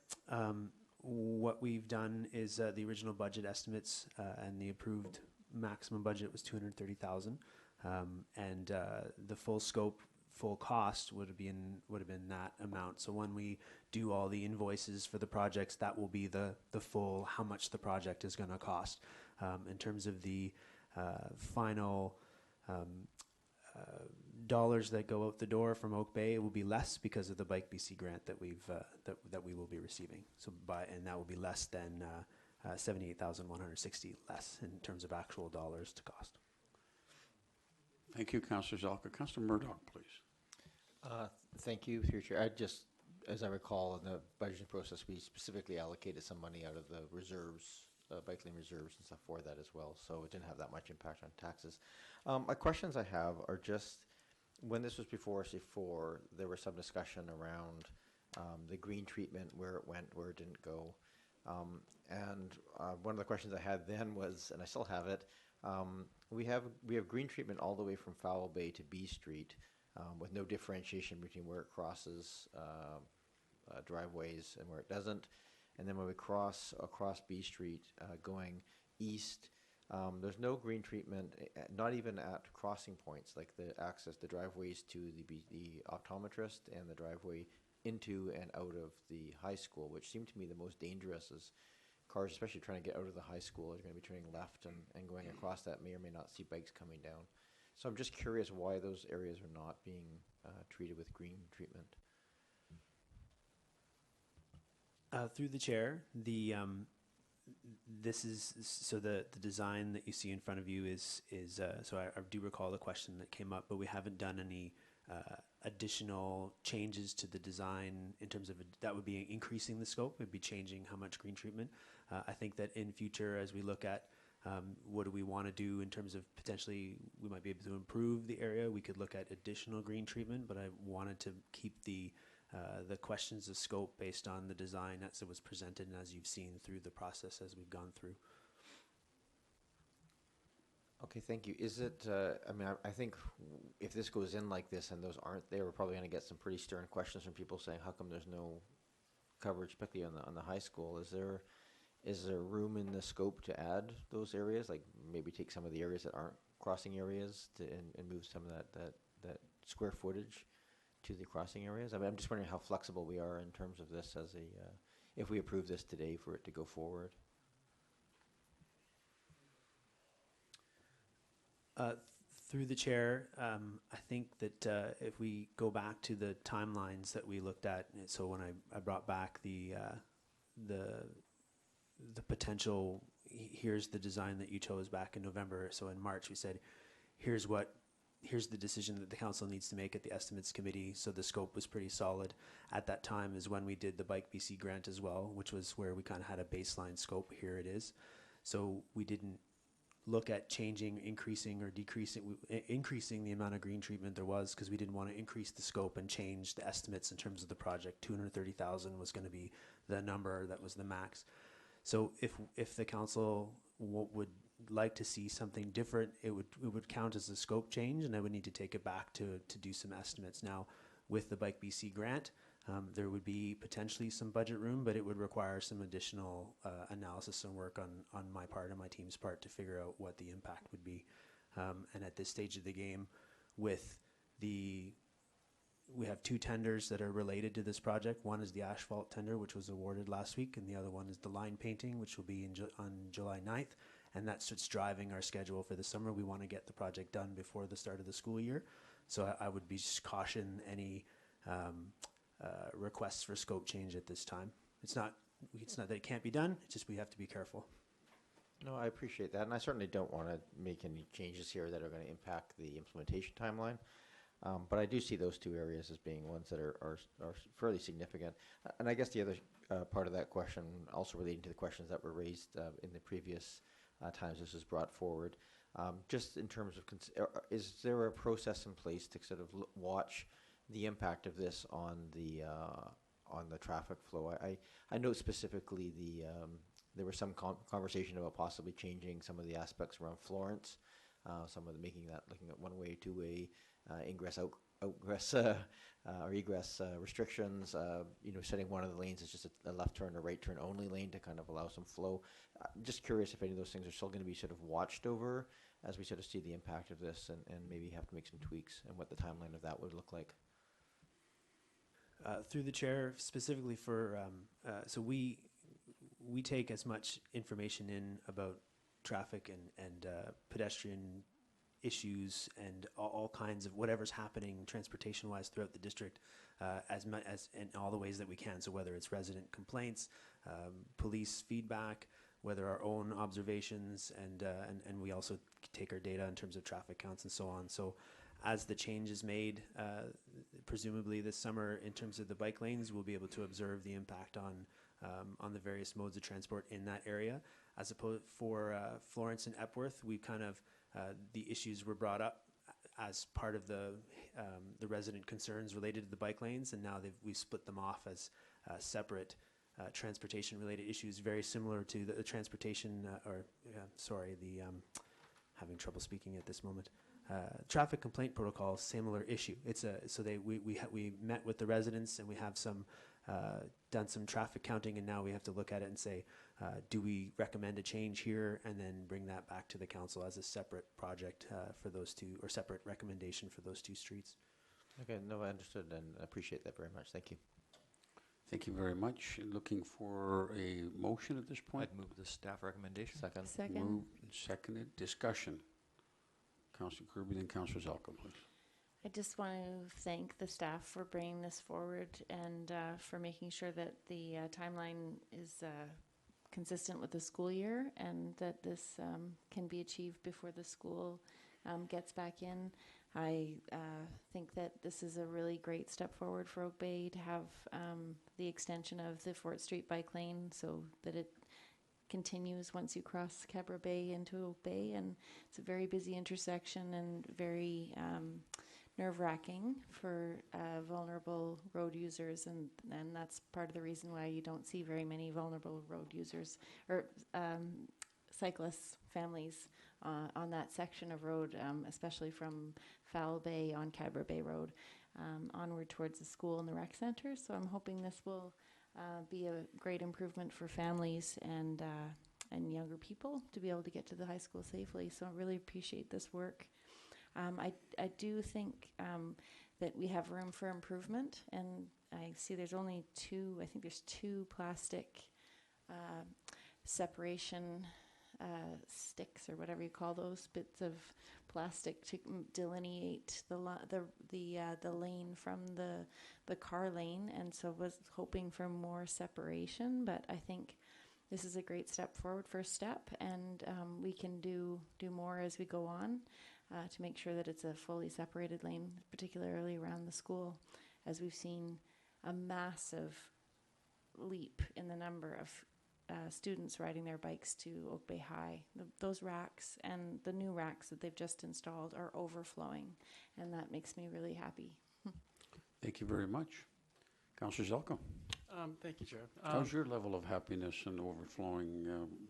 What we've done is the original budget estimates and the approved maximum budget was $230,000, and the full scope, full cost would have been that amount. So when we do all the invoices for the projects, that will be the full how much the project is going to cost. In terms of the final dollars that go out the door from Oak Bay, it will be less because of the Bike BC grant that that we will be receiving. And that will be less than $78,160 less in terms of actual dollars to cost. Thank you, Councillor Zelka. Councillor Murdoch, please. Thank you, through Chair. As I recall, in the budgeting process, we specifically allocated some money out of the reserves, bike lane reserves and stuff for that as well. So it didn't have that much impact on taxes. My questions I have are just, when this was before us before, there was some discussion around the green treatment, where it went, where it didn't go. One of the questions I had then was, and I still have it, we have green treatment all the way from Fowl Bay to B Street with no differentiation between where it crosses driveways and where it doesn't. And then when we cross across B Street going east, there's no green treatment, not even at crossing points, like the driveways to the optometrist and the driveway into and out of the high school, which seemed to me the most dangerous, as cars, especially trying to get out of the high school, are going to be turning left and going across that, may or may not see bikes coming down. So I'm just curious why those areas are not being treated with green treatment. Through the Chair, this is so the design that you see in front of you is so I do recall the question that came up, but we haven't done any additional changes to the design in terms of that would be increasing the scope. It would be changing how much green treatment. I think that in future, as we look at what do we want to do in terms of potentially we might be able to improve the area, we could look at additional green treatment, but I wanted to keep the questions of scope based on the design as it was presented and as you've seen through the process as we've gone through. Okay, thank you. Is it, I think if this goes in like this and those aren't there, we're probably going to get some pretty stern questions from people saying, how come there's no coverage, particularly on the high school? Is there room in the scope to add those areas, like maybe take some of the areas that aren't crossing areas and move some of that square footage to the crossing areas? I mean, I'm just wondering how flexible we are in terms of this as if we approve this today for it to go forward. Through the chair, I think that if we go back to the timelines that we looked at, so when I brought back the potential, here's the design that you chose back in November. So in March, we said, here's the decision that the council needs to make at the estimates committee. So the scope was pretty solid. At that time is when we did the Bike BC grant as well, which was where we kind of had a baseline scope. Here it is. So we didn't look at changing, increasing, or decreasing, increasing the amount of green treatment there was, because we didn't want to increase the scope and change the estimates in terms of the project. 230,000 was going to be the number that was the max. So if the council would like to see something different, it would count as a scope change, and I would need to take it back to do some estimates. Now, with the Bike BC grant, there would be potentially some budget room, but it would require some additional analysis and work on my part and my team's part to figure out what the impact would be. And at this stage of the game, we have two tenders that are related to this project. One is the asphalt tender, which was awarded last week, and the other one is the line painting, which will be on July 9th. And that's what's driving our schedule for the summer. We want to get the project done before the start of the school year. So I would be just caution any requests for scope change at this time. It's not that it can't be done, it's just we have to be careful. No, I appreciate that, and I certainly don't want to make any changes here that are going to impact the implementation timeline. But I do see those two areas as being ones that are fairly significant. And I guess the other part of that question, also relating to the questions that were raised in the previous times this was brought forward, just in terms of, is there a process in place to sort of watch the impact of this on the traffic flow? I know specifically there was some conversation about possibly changing some of the aspects around Florence, some of the looking at one-way, two-way, ingress, outgress, or egress restrictions. Setting one of the lanes as just a left turn or right turn only lane to kind of allow some flow. Just curious if any of those things are still going to be sort of watched over as we sort of see the impact of this, and maybe have to make some tweaks, and what the timeline of that would look like. Through the chair, specifically for, so we take as much information in about traffic and pedestrian issues and all kinds of whatever's happening transportation-wise throughout the district, as much as in all the ways that we can. So whether it's resident complaints, police feedback, whether our own observations, and we also take our data in terms of traffic counts and so on. So as the change is made, presumably this summer in terms of the bike lanes, we'll be able to observe the impact on the various modes of transport in that area. As opposed for Florence and Epworth, we kind of the issues were brought up as part of the resident concerns related to the bike lanes, and now we've split them off as separate transportation-related issues, very similar to the transportation, having trouble speaking at this moment. Traffic complaint protocol, similar issue. It's we met with the residents, and we have done some traffic counting, and now we have to look at it and say, do we recommend a change here, and then bring that back to the council as a separate project for those two, or separate recommendation for those two streets. Okay, no, I understood, and I appreciate that very much. Thank you. Thank you very much. Looking for a motion at this point. I'd move the staff recommendation. Second. Moved and seconded. Discussion. Councillor Kirby, then Councillor Zalko, please. I just want to thank the staff for bringing this forward, and for making sure that the timeline is consistent with the school year, and that this can be achieved before the school gets back in. I think that this is a really great step forward for Oak Bay to have the extension of the Fort Street bike lane, so that it continues once you cross Cadboro Bay into Oak Bay. And it's a very busy intersection and very nerve-wracking for vulnerable road users, and that's part of the reason why you don't see very many vulnerable road users or cyclists, families on that section of road, especially from Fowl Bay on Cadbury Bay Road onward towards the school and the rec center. So I'm hoping this will be a great improvement for families and younger people to be able to get to the high school safely. So I really appreciate this work. I do think that we have room for improvement, and I see there's only two plastic separation sticks or whatever you call those bits of plastic to delineate the lane from the car lane, and so was hoping for more separation. But I think this is a great step forward, first step, and we can do more as we go on to make sure that it's a fully separated lane, particularly around the school, as we've seen a massive leap in the number of students riding their bikes to Oak Bay High. Those racks and the new racks that they've just installed are overflowing, and that makes me really happy. Thank you very much. Councillor Zelko. Thank you, Chair. How's your level of happiness and overflowing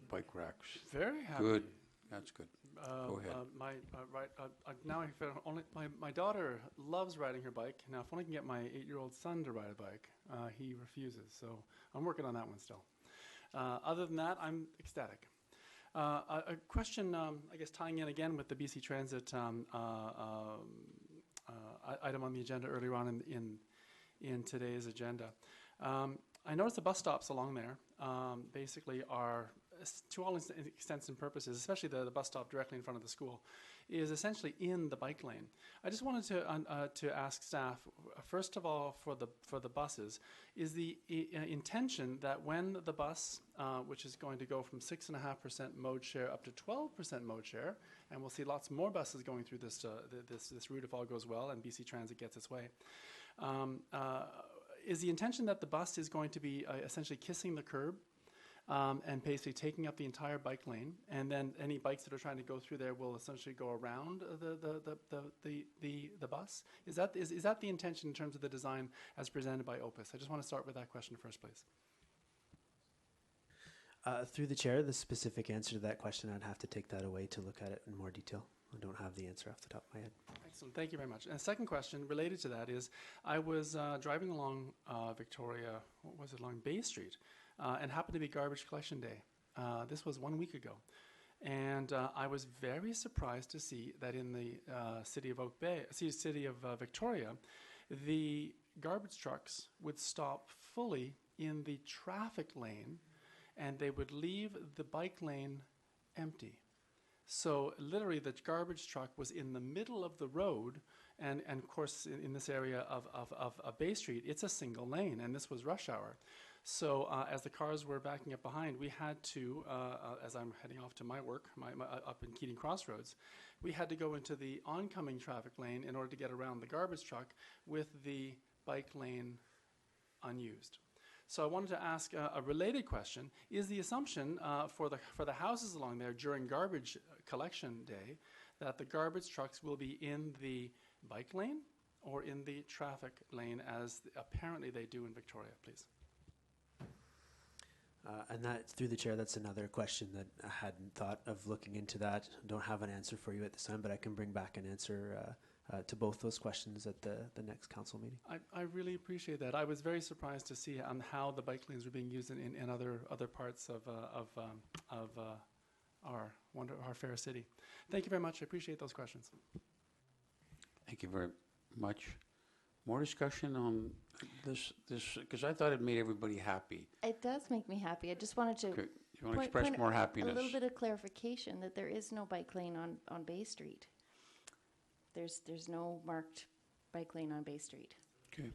bike racks? Very happy. Good. That's good. Go ahead. Now I feel my daughter loves riding her bike. Now, if only I can get my 8-year-old son to ride a bike, he refuses. So I'm working on that one still. Other than that, I'm ecstatic. A question, I guess, tying in again with the BC Transit item on the agenda earlier on in today's agenda. I noticed the bus stops along there basically are, to all extents and purposes, especially the bus stop directly in front of the school, is essentially in the bike lane. I just wanted to ask staff, first of all, for the buses, is the intention that when the bus, which is going to go from 6.5% mode share up to 12% mode share, and we'll see lots more buses going through this route if all goes well and BC Transit gets its way, is the intention that the bus is going to be essentially kissing the curb and basically taking up the entire bike lane, and then any bikes that are trying to go through there will essentially go around the bus? Is that the intention in terms of the design as presented by Opus? I just want to start with that question first, please. Through the chair, the specific answer to that question, I'd have to take that away to look at it in more detail. I don't have the answer off the top of my head. Excellent, thank you very much. And the second question related to that is, I was driving along Victoria, what was it, along Bay Street, and happened to be garbage collection day. This was 1 week ago. And I was very surprised to see that in the city of Victoria, the garbage trucks would stop fully in the traffic lane, and they would leave the bike lane empty. So literally the garbage truck was in the middle of the road, and of course in this area of Bay Street, it's a single lane, and this was rush hour. So as the cars were backing up behind, we had to, as I'm heading off to my work, up in Keating Crossroads, we had to go into the oncoming traffic lane in order to get around the garbage truck with the bike lane unused. So I wanted to ask a related question. Is the assumption for the houses along there during garbage collection day that the garbage trucks will be in the bike lane or in the traffic lane as apparently they do in Victoria, please? And that, through the chair, that's another question that I hadn't thought of looking into that. Don't have an answer for you at this time, but I can bring back an answer to both those questions at the next council meeting. I really appreciate that. I was very surprised to see how the bike lanes were being used in other parts of our fair city. Thank you very much. I appreciate those questions. Thank you very much. More discussion on this, because I thought it made everybody happy. It does make me happy. I just wanted to Okay. You want to express more happiness? A little bit of clarification that there is no bike lane on Bay Street. There's no marked bike lane on Bay Street. Okay.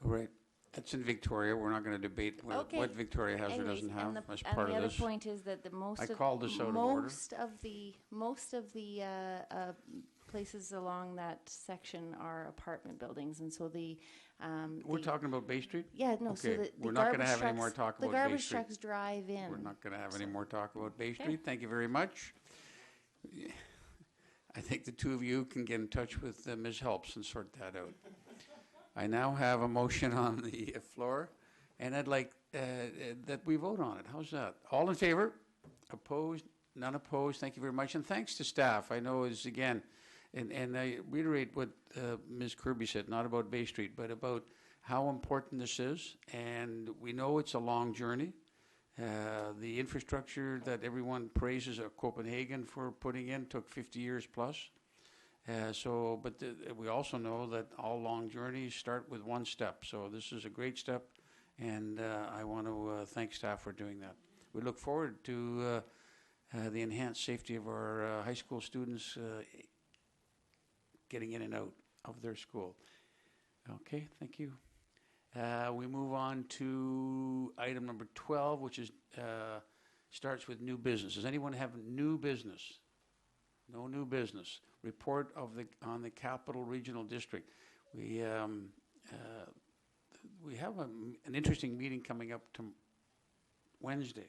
All right. That's in Victoria. We're not going to debate what Victoria has or doesn't have as part of this. And the other point is that called this out of order. most of the places along that section are apartment buildings, and so we're talking about Bay Street? Yeah, no. Okay. So we're not going to have any more talk about Bay Street. The garbage trucks drive in. We're not going to have any more talk about Bay Street. Thank you very much. I think the two of you can get in touch with Ms. Helps and sort that out. I now have a motion on the floor, and I'd like that we vote on it. How's that? All in favor? Opposed? None opposed. Thank you very much. And thanks to staff. I know it's, again, and I reiterate what Ms. Kirby said, not about Bay Street, but about how important this is. And we know it's a long journey. The infrastructure that everyone praises Copenhagen for putting in took 50 years plus. But we also know that all long journeys start with one step. So this is a great step, and I want to thank staff for doing that. we look forward to the enhanced safety of our high school students getting in and out of their school. Okay, thank you. We move on to item number 12, which is starts with new business. Does anyone have new business? No new business. Report of on the Capital Regional District. We have an interesting meeting coming up Wednesday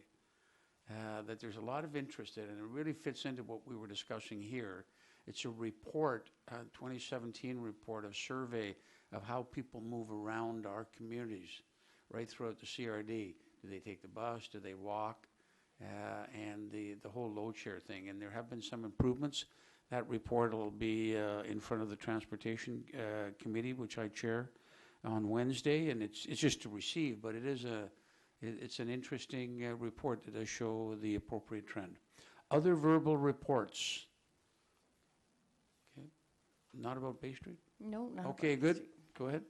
that there's a lot of interest in, and it really fits into what we were discussing here. It's a report, 2017 report, a survey of how people move around our communities right throughout the CRD. Do they take the bus? Do they walk? And the whole load share thing. And there have been some improvements. That report will be in front of the Transportation Committee, which I chair, on Wednesday. And it's just to receive, but it's an interesting report that does show the appropriate trend. Other verbal reports. Okay. Not about Bay Street? No, not Okay, about Bay good. Street. Go ahead.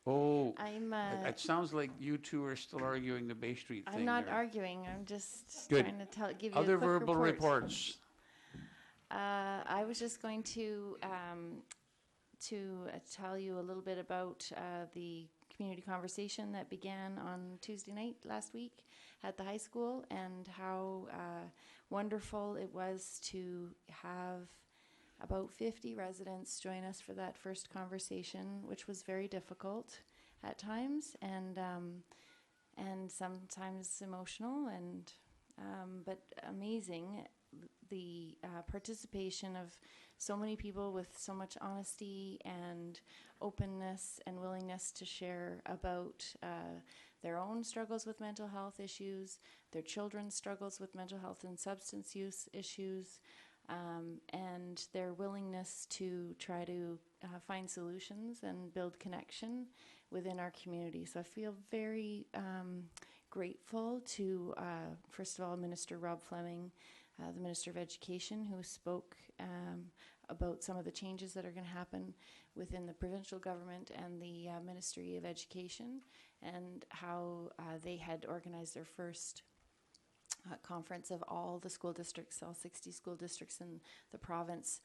Oh, I'm, it sounds like you two are still arguing the Bay Street thing. I'm not there. arguing. I'm just Good. trying to give you Other a quick verbal report. reports. I was just going to tell you a little bit about the community conversation that began on Tuesday night last week at the high school, and how wonderful it was to have about 50 residents join us for that first conversation, which was very difficult at times, and sometimes emotional, and but amazing. The participation of so many people with so much honesty and openness and willingness to share about their own struggles with mental health issues, their children's struggles with mental health and substance use issues, and their willingness to try to find solutions and build connection within our community. So I feel very grateful to, first of all, Minister Rob Fleming, the Minister of Education, who spoke about some of the changes that are going to happen within the provincial government and the Ministry of Education, and how they had organized their first conference of all the school districts, all 60 school districts in the province,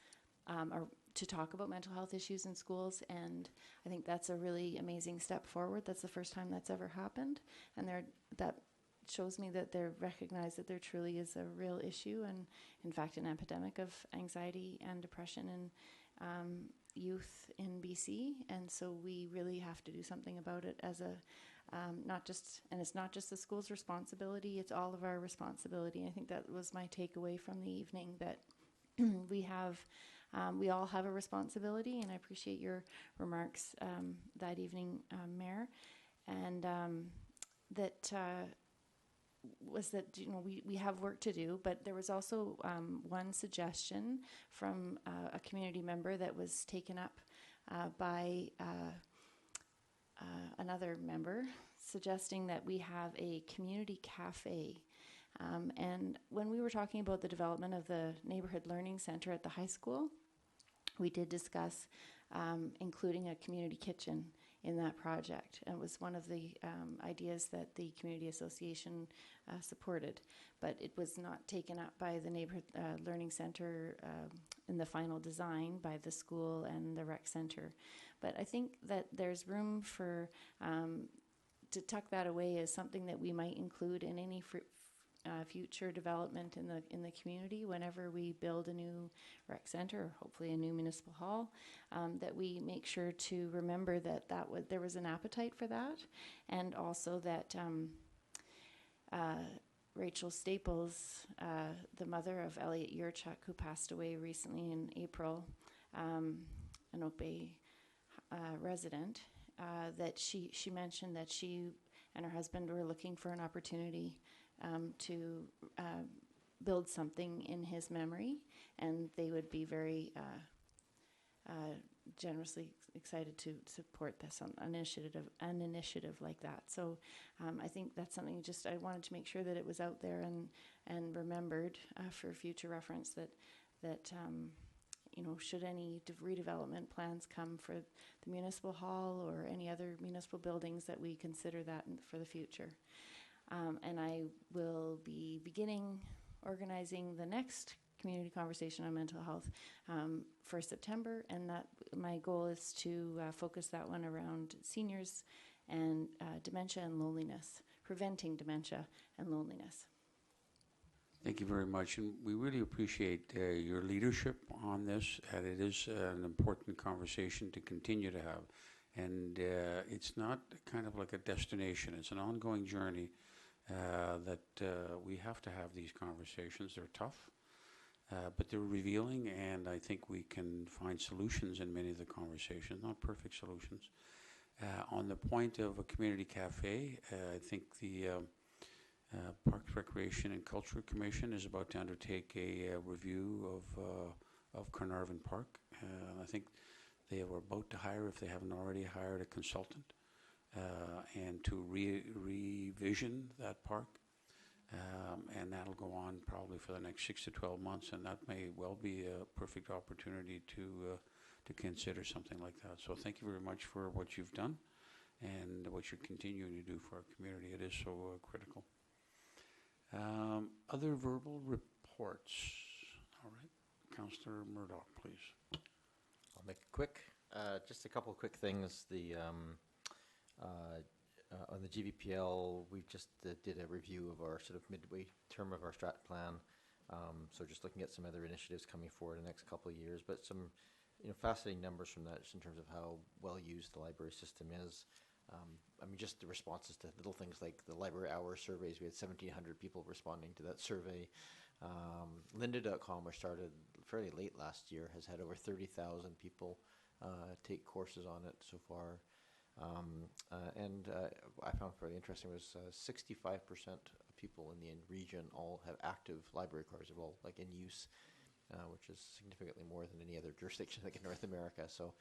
to talk about mental health issues in schools. And I think that's a really amazing step forward. That's the first time that's ever happened, and that shows me that they recognize that there truly is a real issue, and in fact an epidemic of anxiety and depression in youth in BC. And so we really have to do something about it as a it's not just the school's responsibility, it's all of our responsibility. I think that was my takeaway from the evening, that we all have a responsibility, and I appreciate your remarks that evening, Mayor. And was that we have work to do, but there was also one suggestion from a community member that was taken up by another member, suggesting that we have a community cafe. And when we were talking about the development of the neighborhood learning center at the high school, we did discuss including a community kitchen in that project. And it was one of the ideas that the community association supported, but it was not taken up by the neighborhood learning center in the final design by the school and the rec center. But I think that there's room for to tuck that away as something that we might include in any future development in the community. Whenever we build a new rec center, or hopefully a new municipal hall, that we make sure to remember that there was an appetite for that, and also that Rachel Staples, the mother of Elliot Yurchuk, who passed away recently in April, an Oak Bay resident, that she mentioned that she and her husband were looking for an opportunity to build something in his memory, and they would be very generously excited to support this an initiative like that. So I think that's something I wanted to make sure that it was out there and remembered for future reference, that should any redevelopment plans come for the municipal hall or any other municipal buildings, that we consider that for the future. And I will be beginning organizing the next community conversation on mental health for September, and that my goal is to focus that one around seniors and dementia and loneliness, preventing dementia and loneliness. Thank you very much, and we really appreciate your leadership on this, and it is an important conversation to continue to have. And it's not kind of like a destination, it's an ongoing journey that we have to have these conversations. They're tough, but they're revealing, and I think we can find solutions in many of the conversations, not perfect solutions. On the point of a community cafe, I think the Parks, Recreation and Culture Commission is about to undertake a review of Carnarvon Park. I think they were about to hire, if they haven't already hired, a consultant and to revision that park. And that'll go on probably for the next 6 to 12 months, and that may well be a perfect opportunity to consider something like that. So thank you very much for what you've done and what you're continuing to do for our community. It is so critical. Other verbal reports. All right, Councillor Murdoch, please. I'll make it quick. Just a couple of quick things. On the GVPL, we just did a review of our sort of midway term of our strat plan. So just looking at some other initiatives coming forward in the next couple of years, but some fascinating numbers from that just in terms of how well used the library system is. I mean, just the responses to little things like the library hour surveys. We had 1,700 people responding to that survey. Lynda.com, which started fairly late last year, has had over 30,000 people take courses on it so far. And I found fairly interesting was 65% of people in the region all have active library cards, all like in use, which is significantly more than any other jurisdiction like in North America. So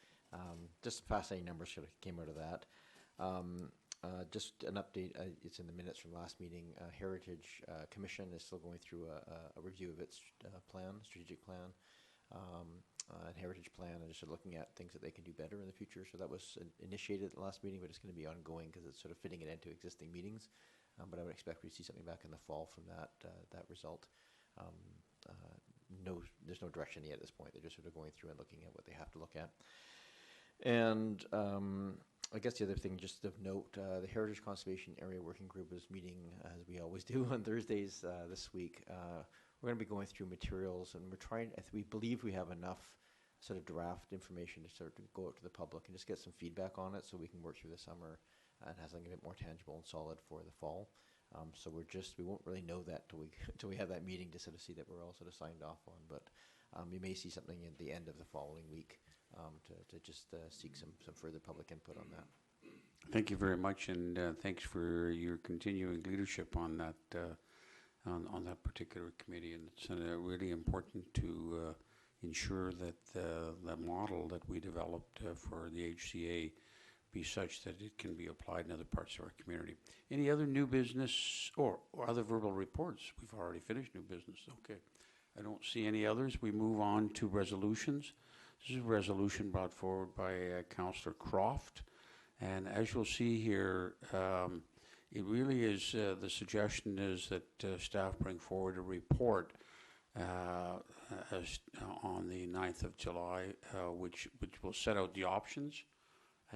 just fascinating numbers sort of came out of that. Just an update, it's in the minutes from last meeting. Heritage Commission is still going through a review of its strategic plan. And Heritage Plan, and just looking at things that they can do better in the future. So that was initiated at the last meeting, but it's going to be ongoing because it's sort of fitting it into existing meetings. But I would expect we see something back in the fall from that result. There's no direction yet at this point. They're just sort of going through and looking at what they have to look at. And I guess the other thing, just of note, the Heritage Conservation Area Working Group is meeting, as we always do, on Thursdays this week. We're going to be going through materials, and we're trying, we believe we have enough sort of draft information to sort of go out to the public and just get some feedback on it so we can work through the summer and have something a bit more tangible and solid for the fall. So we won't really know that till we have that meeting to sort of see that we're all sort of signed off on. But you may see something at the end of the following week to just seek some further public input on that. Thank you very much, and thanks for your continuing leadership on that on that particular committee. And it's really important to ensure that the model that we developed for the HCA be such that it can be applied in other parts of our community. Any other new business or other verbal reports? We've already finished new business. Okay. I don't see any others. We move on to resolutions. This is a resolution brought forward by Councillor Croft. And as you'll see here, it really is, the suggestion is that staff bring forward a report on the 9th of July, which will set out the options.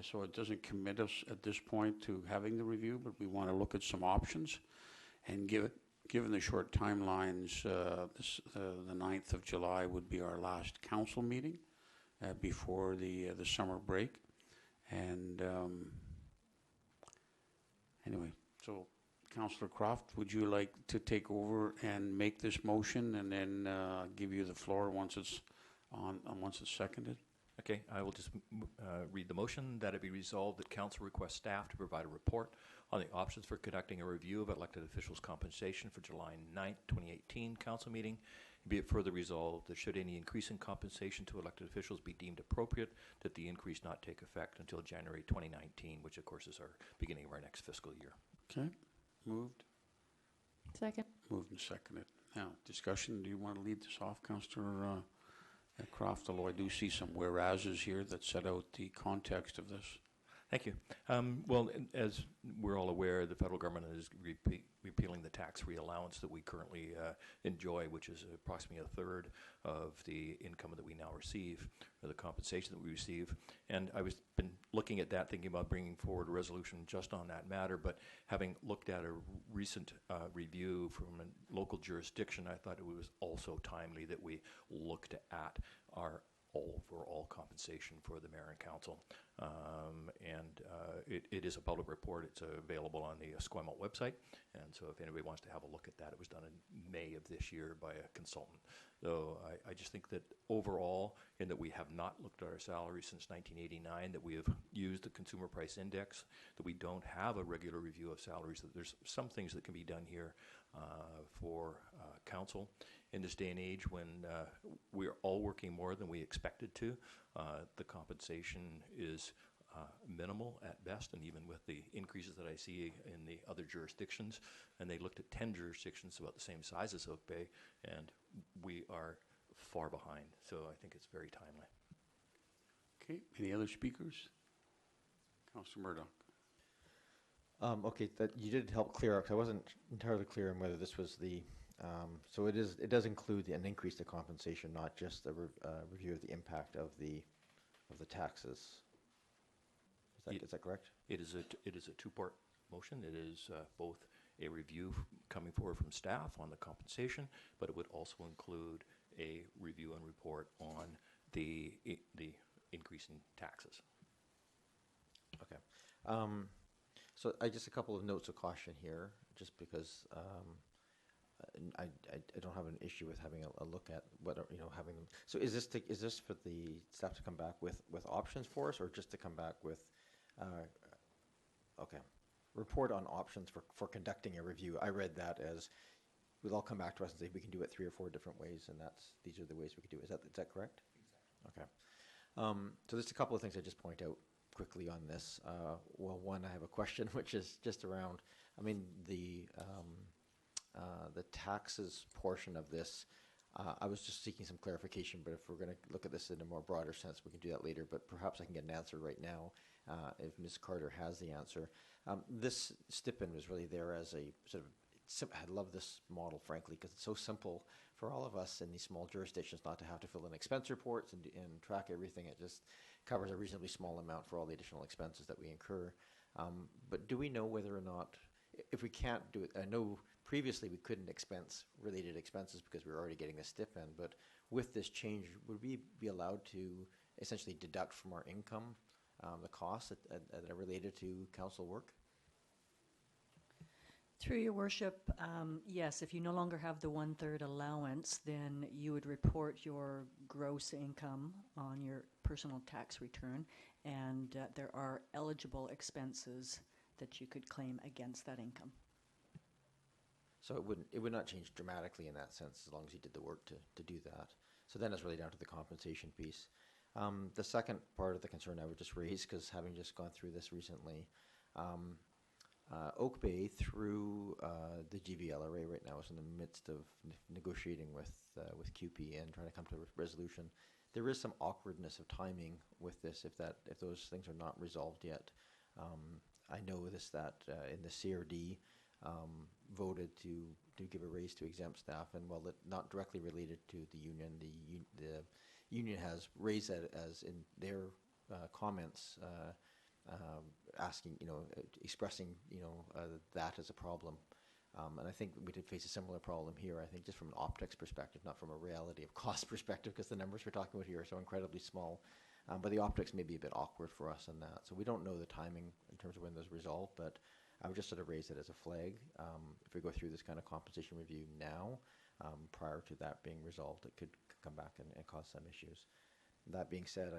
So it doesn't commit us at this point to having the review, but we want to look at some options. And given the short timelines, the 9th of July would be our last council meeting before the summer break. And anyway, so Councillor Croft, would you like to take over and make this motion, and then give you the floor once it's seconded? Okay, I will just read the motion that it be resolved that council requests staff to provide a report on the options for conducting a review of elected officials' compensation for July 9th, 2018 council meeting. Be it further resolved that should any increase in compensation to elected officials be deemed appropriate, that the increase not take effect until January 2019, which of course is our beginning of our next fiscal year. Okay, moved. Second. Moved and seconded. Now, discussion. Do you want to lead this off, Councillor Croft? Although I do see some whereases here that set out the context of this. Thank you. Well, as we're all aware, the federal government has repealing the tax-free allowance that we currently enjoy, which is approximately a third of the income that we now receive, or the compensation that we receive. And I was been looking at that, thinking about bringing forward a resolution just on that matter, but having looked at a recent review from a local jurisdiction, I thought it was also timely that we looked at our overall compensation for the mayor and council. It is a public report. It's available on the Esquimalt website. And so if anybody wants to have a look at that, it was done in May of this year by a consultant. So I just think that overall, in that we have not looked at our salaries since 1989, that we have used the consumer price index, that we don't have a regular review of salaries, that there's some things that can be done here for council in this day and age when we're all working more than we expected to. The compensation is minimal at best, and even with the increases that I see in the other jurisdictions, and they looked at 10 jurisdictions about the same size as Oak Bay, and we are far behind. So I think it's very timely. Okay, any other speakers? Councillor Murdoch. Okay, that you did help clear up, 'cause I wasn't entirely clear on whether this was the, so it does include an increase to compensation, not just a review of the impact of the taxes. Is that correct? It is a two-part motion. It is both a review coming forward from staff on the compensation, but it would also include a review and report on the increase in taxes. Okay. So I just a couple of notes of caution here, just because I don't have an issue with having a look at what are, having them. So is this for the staff to come back with options for us, or just to come back with okay, report on options for conducting a review? I read that as we'll all come back to us and say we can do it 3 or 4 different ways, and these are the ways we could do it. Is that correct? Exactly. Okay. So there's a couple of things I just point out quickly on this. Well, one, I have a question, which is just around, I mean, the taxes portion of this. I was just seeking some clarification, but if we're going to look at this in a more broader sense, we can do that later, but perhaps I can get an answer right now if Ms. Carter has the answer. This stipend was really there as a sort of, I love this model, frankly, because it's so simple for all of us in these small jurisdictions not to have to fill in expense reports and track everything. It just covers a reasonably small amount for all the additional expenses that we incur. But do we know whether or not, if we can't do it, I know previously we couldn't expense related expenses because we were already getting a stipend, but with this change, would we be allowed to essentially deduct from our income the costs that are related to council work? Through your worship, yes, if you no longer have the 1/3 allowance, then you would report your gross income on your personal tax return, and there are eligible expenses that you could claim against that income. So it would not change dramatically in that sense as long as you did the work to do that. So then it's really down to the compensation piece. The second part of the concern I would just raise, because having just gone through this recently, Oak Bay through the GVLRA right now is in the midst of negotiating with QP and trying to come to a resolution. There is some awkwardness of timing with this if those things are not resolved yet. I know that in the CRD voted to give a raise to exempt staff, and while not directly related to the union, the union has raised that as in their comments, asking, expressing, that as a problem. And I think we did face a similar problem here, I think just from an optics perspective, not from a reality of cost perspective, because the numbers we're talking about here are so incredibly small. But the optics may be a bit awkward for us on that. So we don't know the timing in terms of when those resolve, but I would just sort of raise it as a flag. If we go through this kind of compensation review now, prior to that being resolved, it could come back and cause some issues. That being said,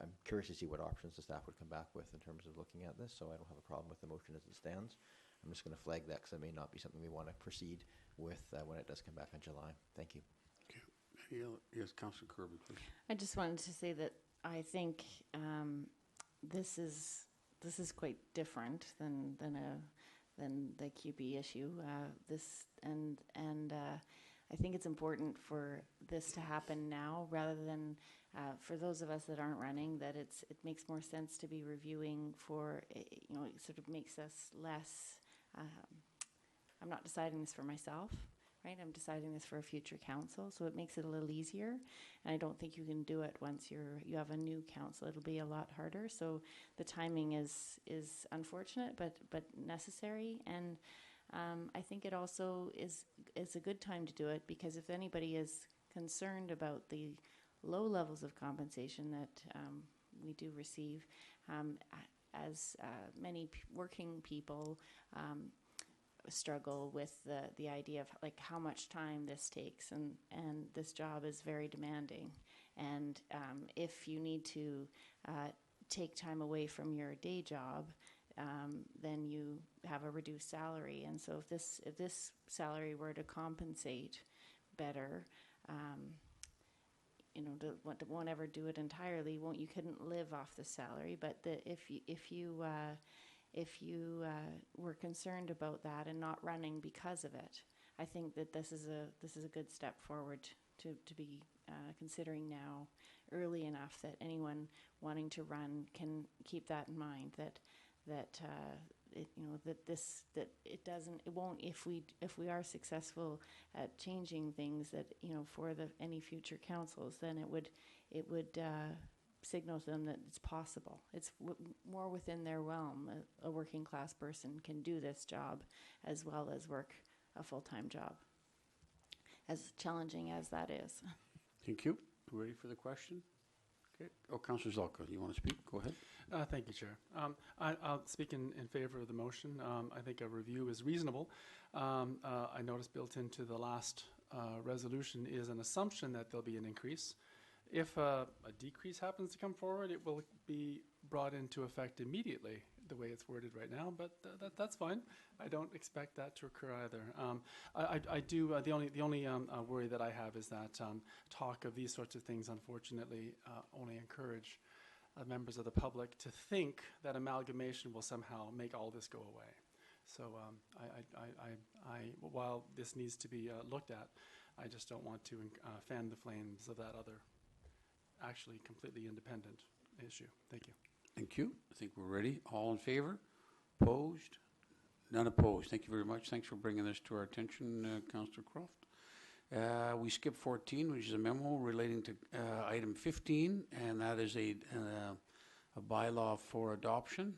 I'm curious to see what options the staff would come back with in terms of looking at this, so I don't have a problem with the motion as it stands. I'm just going to flag that because it may not be something we want to proceed with when it does come back in July. Thank you. Okay. Yes, Councillor Kirby, please. I just wanted to say that I think this is quite different than the QP issue. I think it's important for this to happen now rather than for those of us that aren't running. That it makes more sense to be reviewing for it sort of makes us less I'm not deciding this for myself, right? I'm deciding this for a future council, so it makes it a little easier. And I don't think you can do it once you have a new council. It'll be a lot harder. So the timing is unfortunate, but necessary. And I think it also is a good time to do it, because if anybody is concerned about the low levels of compensation that we do receive, as many working people struggle with the idea of like how much time this takes, and this job is very demanding. And if you need to take time away from your day job, then you have a reduced salary. And so if this salary were to compensate better, won't ever do it entirely. You couldn't live off the salary, but if you were concerned about that and not running because of it, I think that this is a good step forward to be considering now, early enough that anyone wanting to run can keep that in mind, that it won't, if we are successful at changing things, that for any future councils, then it would signal to them that it's possible. It's more within their realm. A working class person can do this job as well as work a full-time job, as challenging as that is. Thank you. Ready for the question? Okay. Oh, Councillor Zalka, you want to speak? Go ahead. Thank you, Chair. I'll speak in favor of the motion. I think a review is reasonable. I noticed built into the last resolution is an assumption that there'll be an increase. If a decrease happens to come forward, it will be brought into effect immediately, the way it's worded right now, but that's fine. I don't expect that to occur either. I do, the only worry that I have is that talk of these sorts of things, unfortunately, only encourage members of the public to think that amalgamation will somehow make all this go away. So while this needs to be looked at, I just don't want to fan the flames of that other, actually completely independent issue. Thank you. Thank you. I think we're ready. All in favor? Opposed? None opposed. Thank you very much. Thanks for bringing this to our attention, Councillor Croft. We skip 14, which is a memo relating to item 15, and that is a bylaw for adoption.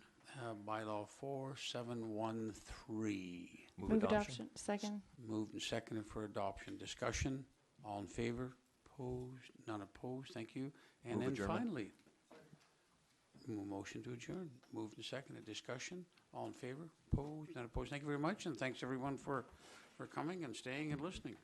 Bylaw 4713. Move adoption. Second. Moved and seconded for adoption. Discussion. All in favor? Opposed? None opposed. Thank you. And then finally, motion to adjourn. Moved and seconded. Discussion. All in favor? Opposed? None opposed. Thank you very much, and thanks everyone for coming and staying and listening.